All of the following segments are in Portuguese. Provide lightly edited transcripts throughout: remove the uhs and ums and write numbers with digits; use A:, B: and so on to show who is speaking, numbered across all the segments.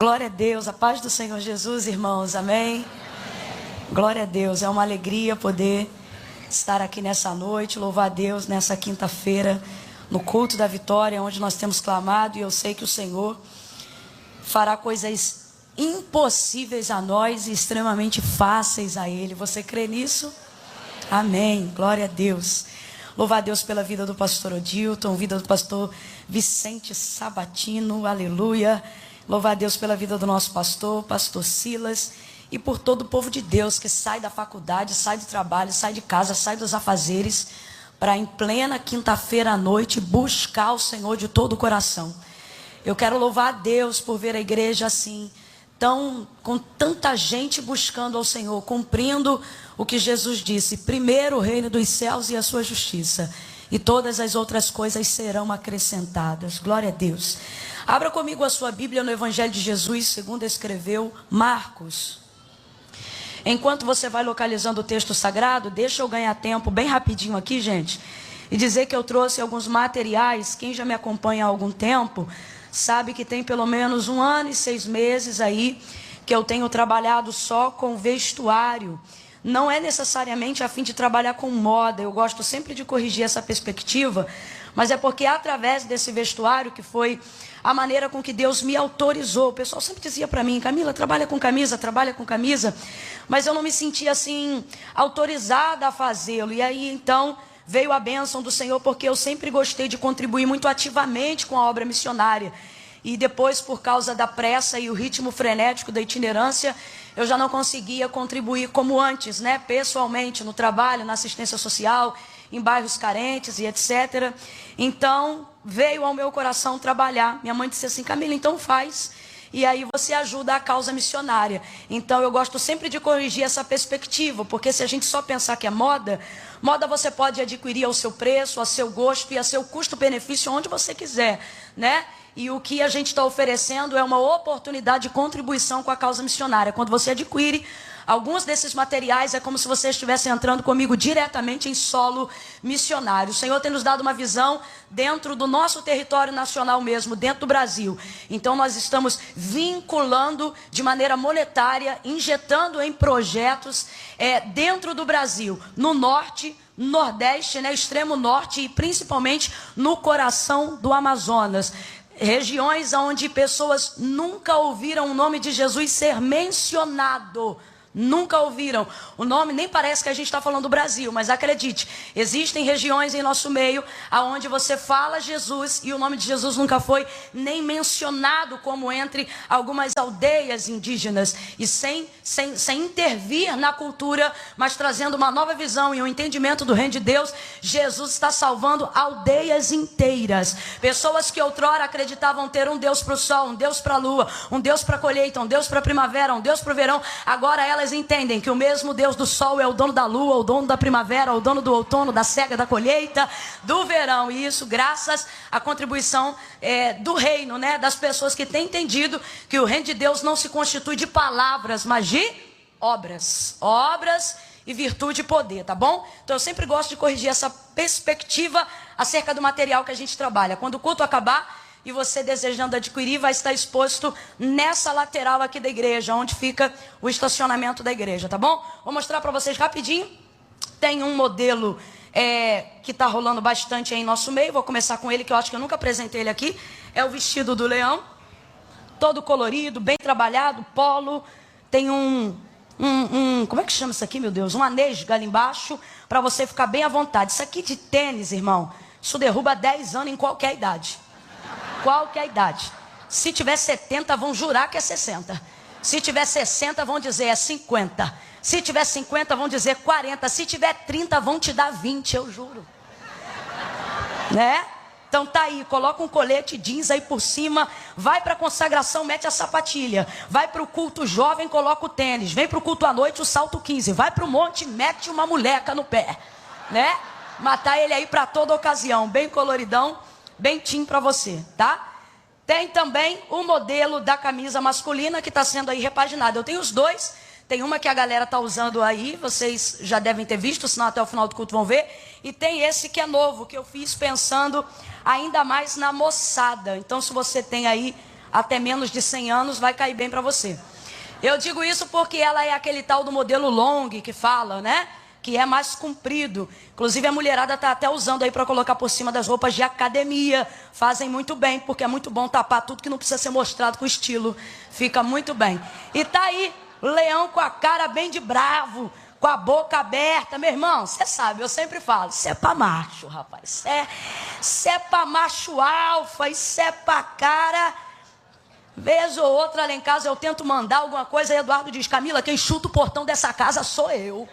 A: Glória a Deus, a paz do Senhor Jesus, irmãos, amém? Glória a Deus, é uma alegria poder estar aqui nessa noite, louvar a Deus nessa quinta-feira, no culto da vitória, onde nós temos clamado, e eu sei que o Senhor fará coisas impossíveis a nós e extremamente fáceis a Ele. Você crê nisso? Amém, glória a Deus. Louvar a Deus pela vida do pastor Odilton, vida do pastor Vicente Sabatino, aleluia. Louvar a Deus pela vida do nosso pastor Silas, e por todo o povo de Deus que sai da faculdade, sai do trabalho, sai de casa, sai dos afazeres, para em plena quinta-feira à noite buscar o Senhor de todo o coração. Eu quero louvar a Deus por ver a igreja assim, com tanta gente buscando ao Senhor, cumprindo o que Jesus disse: primeiro o reino dos céus e a sua justiça, e todas as outras coisas serão acrescentadas. Glória a Deus. Abra comigo a sua Bíblia no Evangelho de Jesus, segundo escreveu Marcos. Enquanto você vai localizando o texto sagrado, deixa eu ganhar tempo bem rapidinho aqui, gente, e dizer que eu trouxe alguns materiais. Quem já me acompanha há algum tempo sabe que tem pelo menos 1 ano e 6 meses aí que eu tenho trabalhado só com vestuário. Não é necessariamente a fim de trabalhar com moda, eu gosto sempre de corrigir essa perspectiva, mas é porque através desse vestuário, que foi a maneira com que Deus me autorizou. O pessoal sempre dizia para mim: Camila, trabalha com camisa, mas eu não me sentia assim autorizada a fazê-lo. E aí então veio a bênção do Senhor, porque eu sempre gostei de contribuir muito ativamente com a obra missionária. E depois, por causa da pressa e o ritmo frenético da itinerância, eu já não conseguia contribuir como antes, né? Pessoalmente, no trabalho, na assistência social, em bairros carentes e etc. Então, veio ao meu coração trabalhar. Minha mãe disse assim: Camila, então faz. E aí você ajuda a causa missionária. Então, eu gosto sempre de corrigir essa perspectiva, porque se a gente só pensar que é moda você pode adquirir ao seu preço, a seu gosto e a seu custo-benefício, onde você quiser, né? E o que a gente está oferecendo é uma oportunidade de contribuição com a causa missionária. Quando você adquire alguns desses materiais, é como se você estivesse entrando comigo diretamente em solo missionário. O Senhor tem nos dado uma visão dentro do nosso território nacional mesmo, dentro do Brasil. Então nós estamos vinculando de maneira monetária, injetando em projetos dentro do Brasil, no norte, nordeste, né, extremo norte e principalmente no coração do Amazonas. Regiões onde pessoas nunca ouviram o nome de Jesus ser mencionado. Nunca ouviram o nome, nem parece que a gente está falando do Brasil, mas acredite, existem regiões em nosso meio aonde você fala Jesus e o nome de Jesus nunca foi nem mencionado, como entre algumas aldeias indígenas, e sem intervir na cultura, mas trazendo uma nova visão e um entendimento do reino de Deus. Jesus está salvando aldeias inteiras, pessoas que outrora acreditavam ter um Deus para o sol, um Deus para a lua, um Deus para a colheita, um Deus para a primavera, um Deus para o verão. Agora elas entendem que o mesmo Deus do sol é o dono da lua, o dono da primavera, o dono do outono, da cega, da colheita, do verão. E isso graças à contribuição do reino, né? Das pessoas que têm entendido que o reino de Deus não se constitui de palavras, mas de obras e virtude e poder, tá bom? Então eu sempre gosto de corrigir essa perspectiva acerca do material que a gente trabalha. Quando o culto acabar e você desejando adquirir, vai estar exposto nessa lateral aqui da igreja, onde fica o estacionamento da igreja, tá bom? Vou mostrar para vocês rapidinho. Tem um modelo que está rolando bastante aí em nosso meio. Vou começar com ele, que eu acho que eu nunca apresentei ele aqui. É o vestido do leão, todo colorido, bem trabalhado, polo. Tem como é que chama isso aqui, meu Deus? Um anêsga ali embaixo, para você ficar bem à vontade. Isso aqui de tênis, irmão, isso derruba 10 anos em qualquer idade. Qualquer idade. Se tiver 70, vão jurar que é 60. Se tiver 60, vão dizer é 50. Se tiver 50, vão dizer 40. Se tiver 30, vão te dar 20, eu juro. Né? Então tá aí, coloca um colete jeans aí por cima, vai para a consagração, mete a sapatilha, vai para o culto jovem, coloca o tênis, vem para o culto à noite, o salto 15, vai para o monte, mete uma moleca no pé, né? Matar ele aí para toda ocasião, bem coloridão, bem tim para você, tá? Tem também o modelo da camisa masculina que está sendo aí repaginada. Eu tenho os dois. Tem uma que a galera está usando aí, vocês já devem ter visto, senão até o final do culto vão ver. E tem esse que é novo, que eu fiz pensando ainda mais na moçada. Então, se você tem aí até menos de 100 anos, vai cair bem para você. Eu digo isso porque ela é aquele tal do modelo long que fala, né? Que é mais comprido. Inclusive a mulherada está até usando aí para colocar por cima das roupas de academia. Fazem muito bem, porque é muito bom tapar tudo que não precisa ser mostrado com estilo. Fica muito bem. E tá aí, leão com a cara bem de bravo, com a boca aberta. Meu irmão, você sabe, eu sempre falo, isso é para macho, rapaz. Isso é para macho alfa, isso é para cara. Vez ou outra lá em casa eu tento mandar alguma coisa e Eduardo diz, Camila, quem chuta o portão dessa casa sou eu.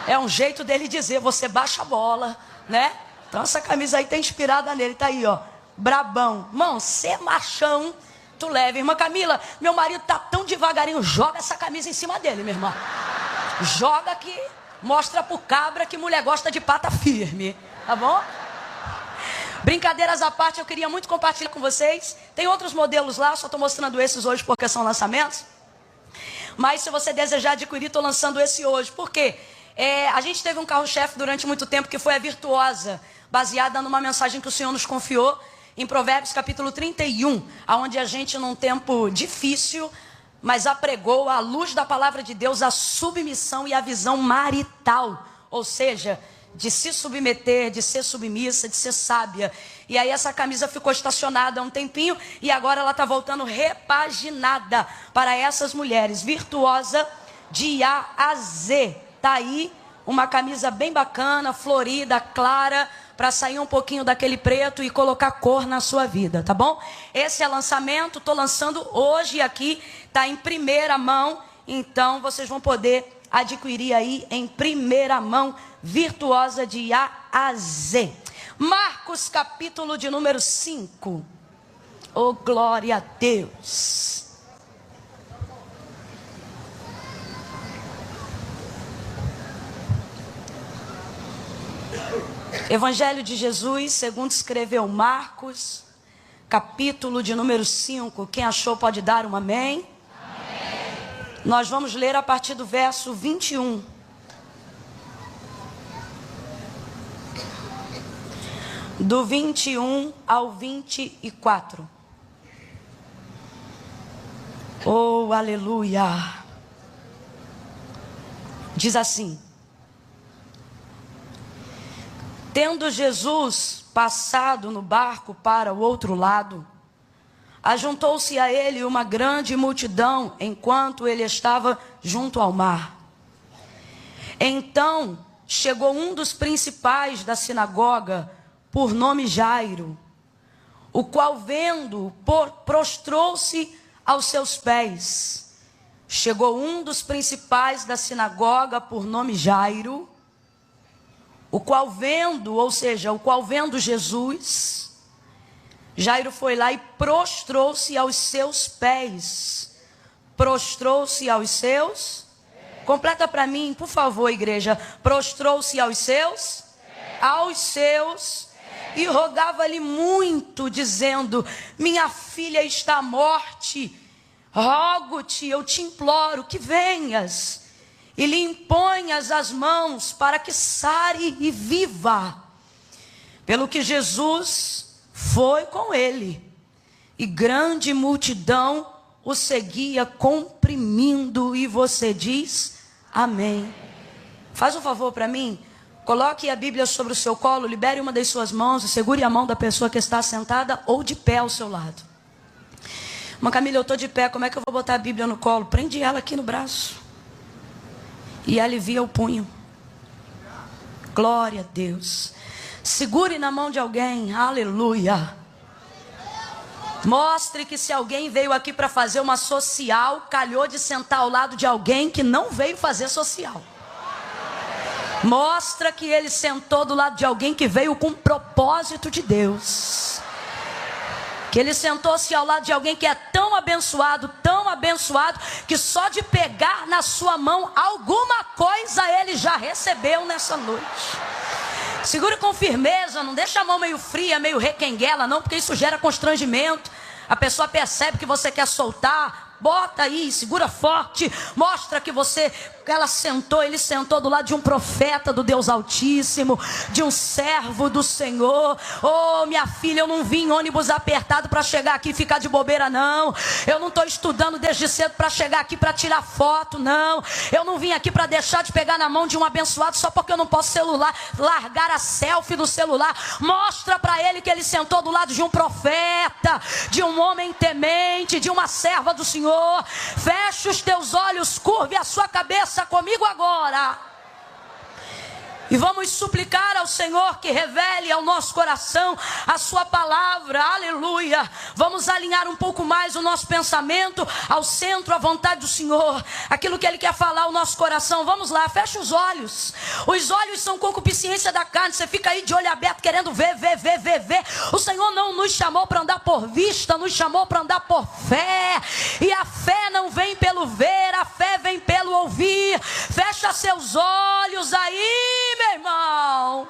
A: É um jeito dele dizer, você baixa a bola, né? Então essa camisa aí tá inspirada nele, tá aí, ó, brabão. Irmão, ser machão, tu leva. Irmã Camila, meu marido tá tão devagarinho, joga essa camisa em cima dele, meu irmão. Joga que mostra pro cabra que mulher gosta de pata firme, tá bom? Brincadeiras à parte, eu queria muito compartilhar com vocês. Tem outros modelos lá, só tô mostrando esses hoje porque são lançamentos. Mas se você desejar adquirir, tô lançando esse hoje. Por quê? A gente teve um carro-chefe durante muito tempo que foi a Virtuosa, baseada numa mensagem que o Senhor nos confiou em Provérbios capítulo 31, onde a gente num tempo difícil, mas apregou à luz da palavra de Deus a submissão e a visão marital, ou seja, de se submeter, de ser submissa, de ser sábia. E aí essa camisa ficou estacionada há um tempinho e agora ela está voltando repaginada para essas mulheres, virtuosa de A a Z. Tá aí uma camisa bem bacana, florida, clara, para sair um pouquinho daquele preto e colocar cor na sua vida, tá bom? Esse é lançamento, tô lançando hoje aqui, tá em primeira mão, então vocês vão poder adquirir aí em primeira mão, virtuosa de A a Z. Marcos capítulo de número 5. Oh, glória a Deus. Evangelho de Jesus, segundo escreveu Marcos, capítulo de número 5. Quem achou pode dar um amém? Amém. Nós vamos ler a partir do verso 21. Do 21 ao 24. Oh, aleluia. Diz assim: tendo Jesus passado no barco para o outro lado, ajuntou-se a ele uma grande multidão enquanto ele estava junto ao mar. Então chegou um dos principais da sinagoga, por nome Jairo, o qual vendo-o prostrou-se aos seus pés. Chegou um dos principais da sinagoga, por nome Jairo, o qual vendo, ou seja, o qual vendo Jesus, Jairo foi lá e prostrou-se aos seus pés. Prostrou-se aos seus? Completa para mim, por favor, igreja. Prostrou-se aos seus? Aos seus. E rogava-lhe muito, dizendo: minha filha está à morte. Rogo-te, eu te imploro que venhas e lhe imponhas as mãos para que sare e viva. Pelo que Jesus foi com ele, e grande multidão o seguia comprimindo. E você diz amém. Faz um favor para mim, coloque a Bíblia sobre o seu colo, libere uma das suas mãos e segure a mão da pessoa que está sentada ou de pé ao seu lado. Mas Camila, eu estou de pé, como é que eu vou botar a Bíblia no colo? Prende ela aqui no braço e alivia o punho. Glória a Deus. Segure na mão de alguém, aleluia. Mostre que se alguém veio aqui para fazer uma social, calhou de sentar ao lado de alguém que não veio fazer social. Mostra que ele sentou do lado de alguém que veio com propósito de Deus. Que ele sentou-se ao lado de alguém que é tão abençoado, que só de pegar na sua mão alguma coisa ele já recebeu nessa noite. Segure com firmeza, não deixa a mão meio fria, meio requenguela não, porque isso gera constrangimento. A pessoa percebe que você quer soltar, Bota aí, segura forte. Mostra que ele sentou do lado de um profeta do Deus Altíssimo, de um servo do Senhor. Oh, minha filha, eu não vim em ônibus apertado para chegar aqui e ficar de bobeira, não. Eu não estou estudando desde cedo para chegar aqui para tirar foto, não. Eu não vim aqui para deixar de pegar na mão de um abençoado só porque eu não posso largar a selfie do celular. Mostra para ele que ele sentou do lado de um profeta, de um homem temente, de uma serva do Senhor. Feche os teus olhos, curve a sua cabeça comigo agora. E vamos suplicar ao Senhor que revele ao nosso coração a sua palavra, aleluia. Vamos alinhar um pouco mais o nosso pensamento ao centro, à vontade do Senhor, aquilo que Ele quer falar ao nosso coração. Vamos lá, fecha os olhos. Os olhos são concupiscência da carne, você fica aí de olho aberto querendo ver. O Senhor não nos chamou para andar por vista, nos chamou para andar por fé. E a fé não vem pelo ver, a fé vem pelo ouvir. Fecha seus olhos aí, meu irmão,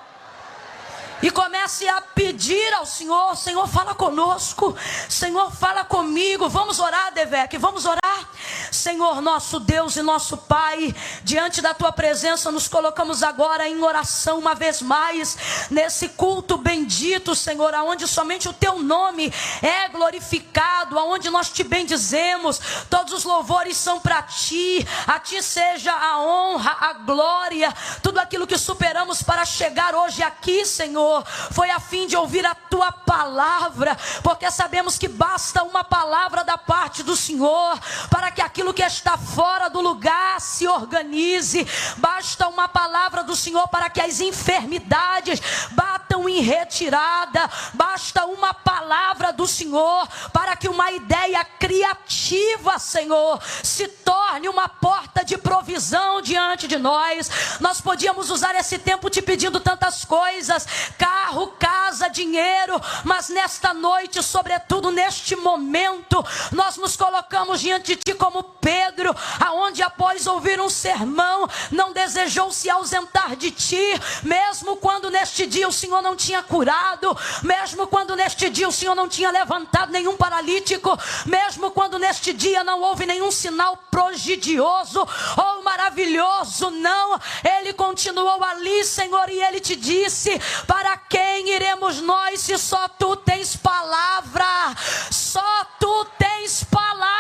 A: e comece a pedir ao Senhor. Senhor, fala conosco. Senhor, fala comigo. Vamos orar, Devec, vamos orar. Senhor, nosso Deus e nosso Pai, diante da Tua presença nos colocamos agora em oração uma vez mais, nesse culto bendito, Senhor, aonde somente o Teu nome é glorificado, aonde nós Te bendizemos. Todos os louvores são para Ti, a Ti seja a honra, a glória. Tudo aquilo que superamos para chegar hoje aqui, Senhor, foi a fim de ouvir a Tua palavra, porque sabemos que basta uma palavra da parte do Senhor para que aquilo que está fora do lugar se organize. Basta uma palavra do Senhor para que as enfermidades batam em retirada. Basta uma palavra do Senhor para que uma ideia criativa, Senhor, se torne uma porta de provisão diante de nós. Nós podíamos usar esse tempo te pedindo tantas coisas: carro, casa, dinheiro, mas nesta noite, sobretudo neste momento, nós nos colocamos diante de Ti como Pedro, aonde após ouvir um sermão, não desejou se ausentar de Ti, mesmo quando neste dia o Senhor não tinha curado, mesmo quando neste dia o Senhor não tinha levantado nenhum paralítico, mesmo quando neste dia não houve nenhum sinal prodigioso ou maravilhoso, não, Ele continuou ali, Senhor, e Ele te disse: para quem iremos nós se só Tu tens palavra? Só Tu tens palavra.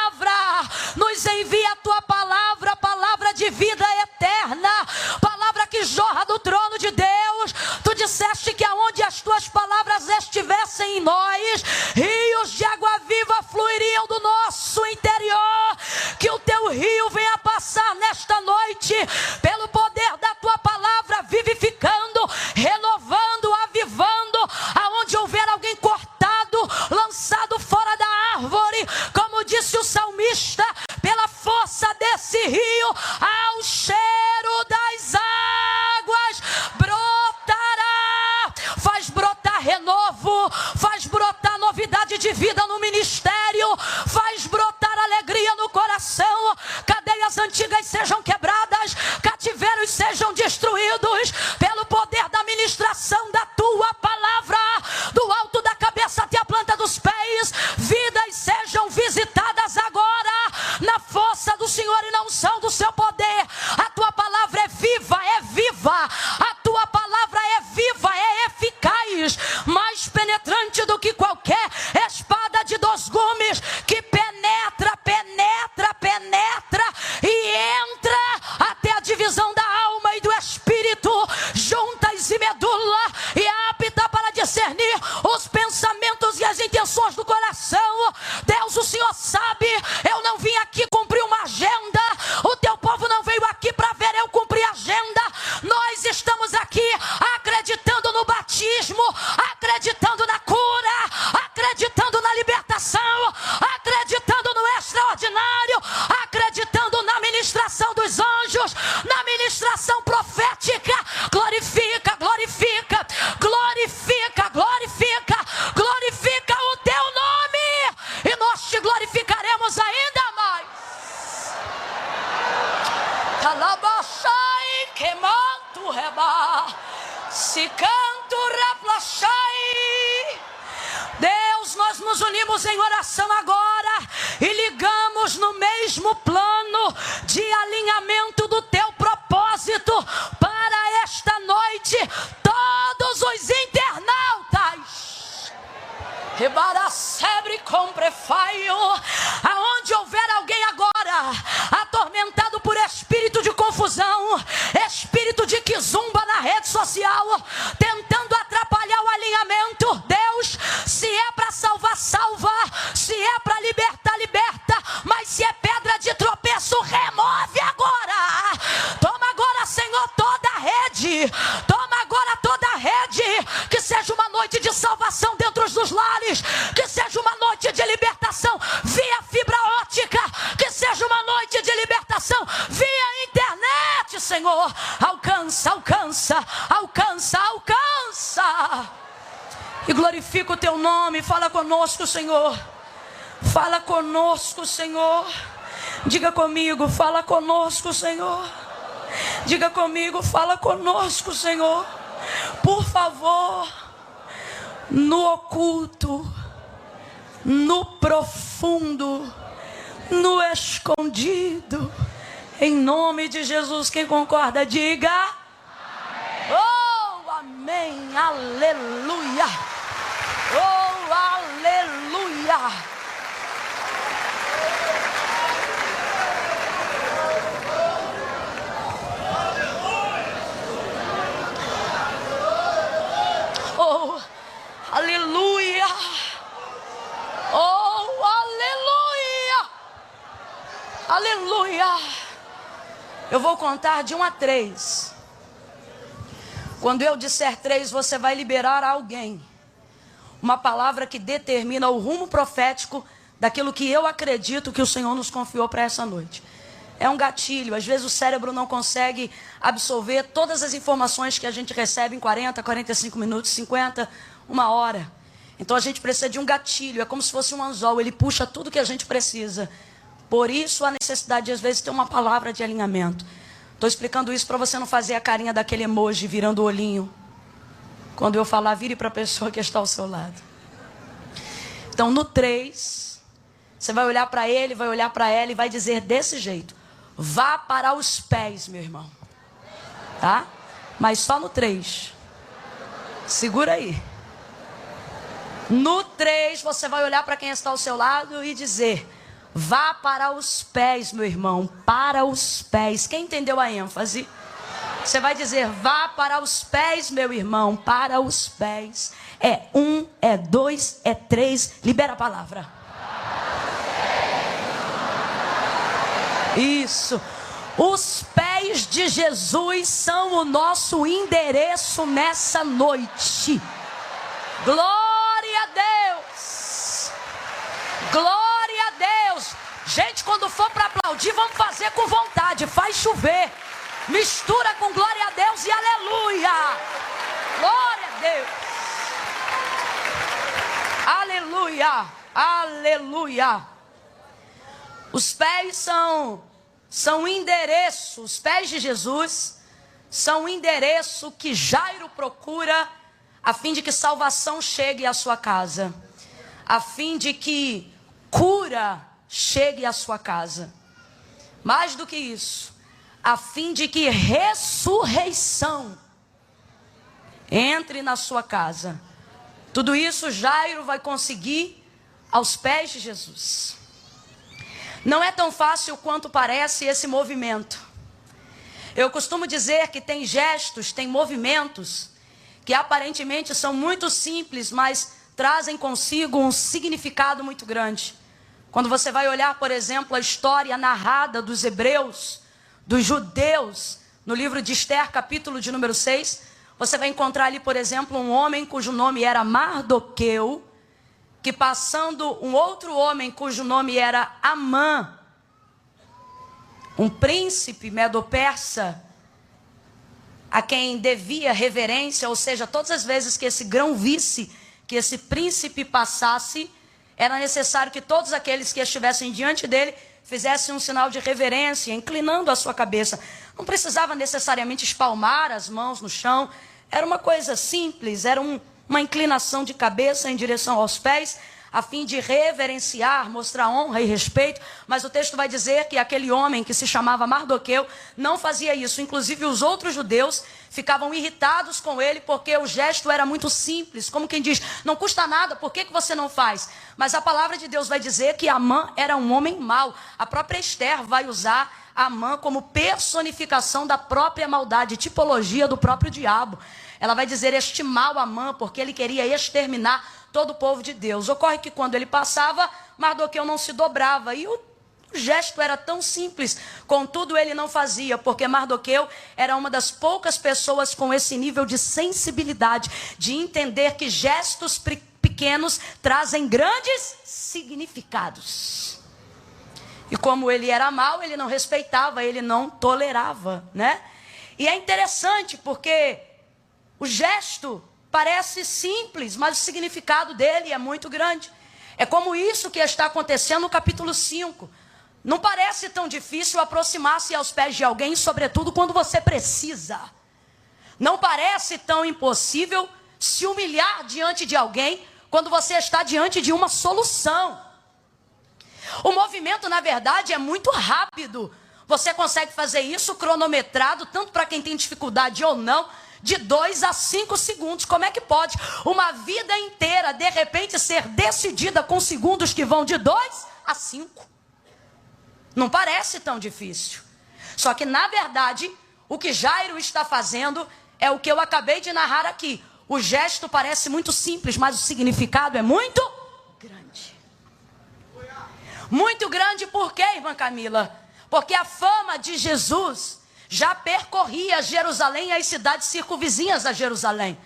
A: Nos envia a Tua palavra, palavra de vida eterna, palavra que jorra do trono de Deus. Tu disseste que aonde as Tuas palavras estivessem em nós, rios de água viva fluiriam do nosso interior. Que o Teu rio venha passar nesta noite, pelo poder da Tua palavra, vivificando, renovando, avivando, aonde houver alguém cortado, lançado fora da árvore, como disse o salmista, pela força desse rio, ao cheiro das águas brotará. Faz brotar renovo, faz brotar novidade de vida no ministério, faz brotar alegria no coração. Cadeias antigas sejam quebradas, cativeiros sejam destruídos, pelo poder da ministração da Tua palavra, do alto da cabeça até a planta dos pés. Vidas sejam visitadas agora, na força do Senhor e na unção do Seu poder. A Tua palavra é viva, a Tua palavra é viva, é eficaz, mais penetrante do que qualquer espada de 2 gumes, que penetra e entra até a divisão da alma e do espírito, juntas e medula, e é apta para discernir os pensamentos e as intenções do coração. Deus, o Senhor sabe, eu não vim aqui cumprir uma agenda, o Teu povo não veio aqui para ver eu cumprir a agenda. Nós estamos aqui acreditando no batismo, acreditando na cura, acreditando na libertação, acreditando no extraordinário, acreditando na ministração dos anjos, na ministração profética. Glorifica, glorifica, glorifica, glorifica, glorifica o Teu nome, e nós Te glorificaremos ainda mais. Calabashai, quemanto reba, se canto raplachai. Deus, nós nos unimos em oração agora e ligamos no meio mesmo plano de alinhamento do teu propósito para esta noite. Todos os internautas, aonde houver alguém agora atormentado por espírito de confusão, espírito de quizumba na rede social, tentando atrapalhar o alinhamento, Deus, se é para salvar, salva, se é para libertar, liberta, mas se é pedra de tropeço, remove agora. Toma agora, Senhor, toda a rede, toma agora toda a rede, que seja uma noite de salvação dentro dos lares, que seja uma noite de libertação via fibra ótica, que seja uma noite de libertação via internet, Senhor. Alcança, alcança, alcança, alcança. E glorifica o teu nome. Fala conosco, Senhor. Fala conosco, Senhor. Diga comigo, fala conosco, Senhor. Diga comigo, fala conosco, Senhor. Por favor, no oculto, no profundo, no escondido, em nome de Jesus. Quem concorda, diga amém. Oh, amém, aleluia. Oh, aleluia. Oh, aleluia. Oh, aleluia. Aleluia. Eu vou contar de 1 a 3. Quando eu disser 3, você vai liberar a alguém uma palavra que determina o rumo profético daquilo que eu acredito que o Senhor nos confiou para essa noite. É um gatilho. Às vezes o cérebro não consegue absorver todas as informações que a gente recebe em 40, 45 minutos, 50, 1 hora. Então a gente precisa de um gatilho. É como se fosse um anzol. Ele puxa tudo que a gente precisa. Por isso a necessidade de, às vezes, ter uma palavra de alinhamento. Estou explicando isso para você não fazer a carinha daquele emoji virando o olhinho. Quando eu falar, vire para a pessoa que está ao seu lado. Então no 3, você vai olhar para ele, vai olhar para ela e vai dizer desse jeito: vá para os pés, meu irmão. Tá? Mas só no 3. Segura aí. No 3, você vai olhar para quem está ao seu lado e dizer: vá para os pés, meu irmão. Para os pés. Quem entendeu a ênfase? Você vai dizer: vá para os pés, meu irmão. Para os pés. É 1, é 2, é 3. Libera a palavra. Isso. Os pés de Jesus são o nosso endereço nessa noite. Glória a Deus. Glória a Deus. Gente, quando for para aplaudir, vamos fazer com vontade. Faz chover. Mistura com glória a Deus e aleluia. Glória a Deus. Aleluia. Aleluia. Os pés são endereço. Os pés de Jesus são o endereço que Jairo procura a fim de que salvação chegue à sua casa, a fim de que cura chegue à sua casa. Mais do que isso, a fim de que ressurreição entre na sua casa. Tudo isso Jairo vai conseguir aos pés de Jesus. Não é tão fácil quanto parece esse movimento. Eu costumo dizer que tem gestos, tem movimentos que aparentemente são muito simples, mas trazem consigo um significado muito grande. Quando você vai olhar, por exemplo, a história narrada dos hebreus, dos judeus, no livro de Esther, capítulo de número 6, você vai encontrar ali, por exemplo, um homem cujo nome era Mardoqueu, que passando um outro homem cujo nome era Amã, um príncipe medo-persa, a quem devia reverência, ou seja, todas as vezes que esse grão-vice, que esse príncipe passasse, era necessário que todos aqueles que estivessem diante dele fizessem um sinal de reverência, inclinando a sua cabeça. Não precisava necessariamente espalmar as mãos no chão, era uma coisa simples, era uma inclinação de cabeça em direção aos pés, a fim de reverenciar, mostrar honra e respeito, mas o texto vai dizer que aquele homem que se chamava Mardoqueu não fazia isso. Inclusive os outros judeus ficavam irritados com ele porque o gesto era muito simples, como quem diz, não custa nada, por que você não faz? Mas a palavra de Deus vai dizer que Amã era um homem mau. A própria Esther vai usar Amã como personificação da própria maldade, tipologia do próprio diabo. Ela vai dizer este mau Amã, porque ele queria exterminar todo o povo de Deus. Ocorre que quando ele passava, Mardoqueu não se dobrava, e o gesto era tão simples, contudo ele não fazia, porque Mardoqueu era uma das poucas pessoas com esse nível de sensibilidade, de entender que gestos pequenos trazem grandes significados. E como ele era mau, ele não respeitava, ele não tolerava, né? E é interessante porque o gesto parece simples, mas o significado dele é muito grande. É como isso que está acontecendo no capítulo 5. Não parece tão difícil aproximar-se aos pés de alguém, sobretudo quando você precisa. Não parece tão impossível se humilhar diante de alguém quando você está diante de uma solução. O movimento, na verdade, é muito rápido. Você consegue fazer isso cronometrado, tanto para quem tem dificuldade ou não, de 2 a 5 segundos. Como é que pode uma vida inteira, de repente, ser decidida com segundos que vão de 2 a 5? Não parece tão difícil. Só que, na verdade, o que Jairo está fazendo é o que eu acabei de narrar aqui. O gesto parece muito simples, mas o significado é muito grande. Muito grande por quê, irmã Camila? Porque a fama de Jesus já percorria Jerusalém e as cidades circunvizinhas a Jerusalém.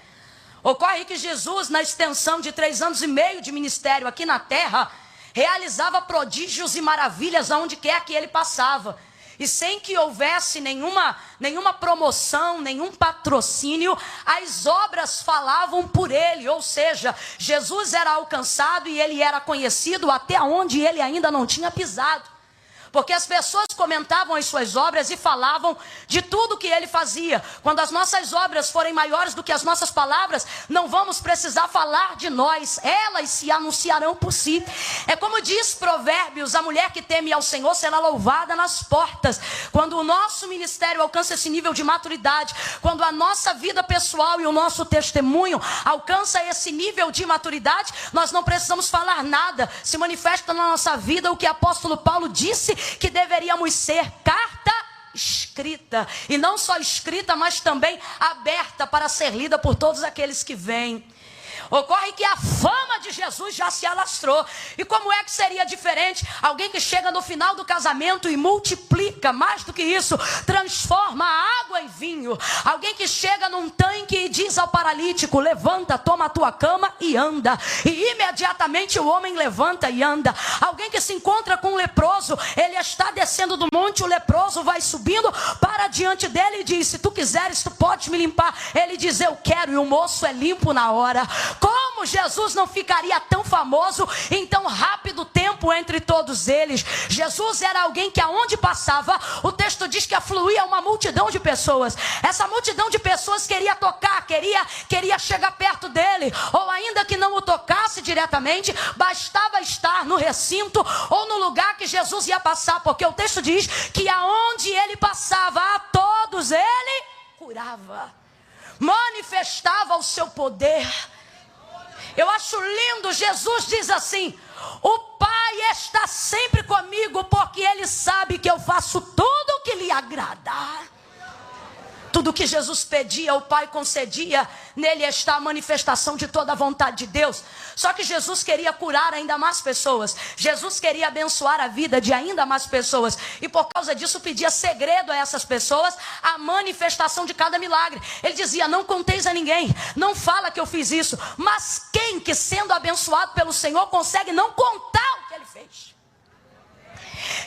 A: Ocorre que Jesus, na extensão de 3 anos e meio de ministério aqui na terra, realizava prodígios e maravilhas aonde quer que ele passava. E sem que houvesse nenhuma promoção, nenhum patrocínio, as obras falavam por ele. Ou seja, Jesus era alcançado e ele era conhecido até onde ele ainda não tinha pisado. Porque as pessoas comentavam as suas obras e falavam de tudo que ele fazia. Quando as nossas obras forem maiores do que as nossas palavras, não vamos precisar falar de nós. Elas se anunciarão por si. É como diz Provérbios, a mulher que teme ao Senhor será louvada nas portas. Quando o nosso ministério alcança esse nível de maturidade, quando a nossa vida pessoal e o nosso testemunho alcança esse nível de maturidade, nós não precisamos falar nada. Se manifesta na nossa vida o que o apóstolo Paulo disse, que deveríamos ser carta escrita, e não só escrita, mas também aberta para ser lida por todos aqueles que vêm. Ocorre que a fama de Jesus já se alastrou. E como é que seria diferente? Alguém que chega no final do casamento e multiplica, mais do que isso, transforma a água em vinho. Alguém que chega num tanque e diz ao paralítico, levanta, toma a tua cama e anda. E imediatamente o homem levanta e anda. Alguém que se encontra com um leproso, ele está descendo do monte, o leproso vai subindo para diante dele e diz, se tu quiseres, tu podes me limpar. Ele diz, eu quero, e o moço é limpo na hora. Como Jesus não ficaria tão famoso em tão rápido tempo entre todos eles? Jesus era alguém que aonde passava, o texto diz que afluía uma multidão de pessoas. Essa multidão de pessoas queria tocar, queria chegar perto dele, ou ainda que não o tocasse diretamente, bastava estar no recinto ou no lugar que Jesus ia passar, porque o texto diz que aonde ele passava, a todos ele curava, manifestava o seu poder. Eu acho lindo, Jesus diz assim, o Pai está sempre comigo, porque Ele sabe que eu faço tudo o que lhe agrada. Tudo que Jesus pedia, o Pai concedia. Nele está a manifestação de toda a vontade de Deus. Só que Jesus queria curar ainda mais pessoas. Jesus queria abençoar a vida de ainda mais pessoas. E por causa disso pedia segredo a essas pessoas, a manifestação de cada milagre. Ele dizia, não conteis a ninguém, não fala que eu fiz isso. Mas quem que sendo abençoado pelo Senhor consegue não contar o que ele fez?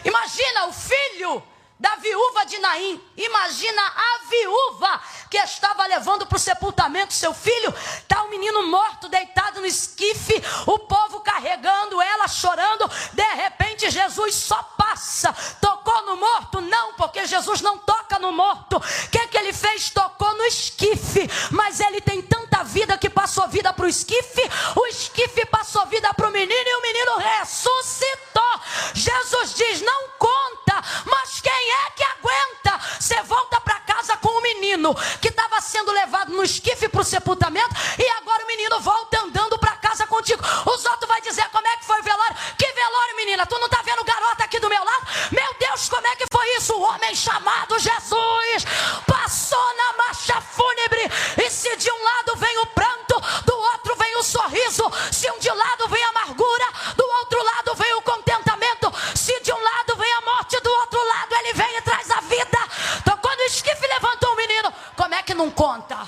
A: Imagina o filho da viúva de Naim. Imagina a viúva que estava levando para o sepultamento seu filho. Está um menino morto deitado no esquife, o povo carregando ela, chorando. De repente Jesus só passa, tocou no morto? Não, porque Jesus não toca no morto. O que ele fez? Tocou no esquife. Mas ele tem tanta vida que passou vida para o esquife. O esquife passou vida para o menino e o menino ressuscitou. Jesus diz, não conta. Mas quem é que aguenta? Você volta para casa com o menino que estava sendo levado no esquife para o sepultamento. E agora o menino volta andando para casa contigo. Os outros vão dizer, como é que foi o velório? Que velório, menina? Tu não está vendo o garoto aqui do meu lado? Meu Deus, como é que foi isso? O homem chamado Jesus passou na marcha fúnebre. E se de um lado vem o pranto, do outro vem o sorriso. Se de um lado vem a amargura, do outro lado vem o contentamento. Se de um lado vem a morte, do outro lado ele vem e traz a vida. Então quando o esquife levantou o menino, como é que não conta?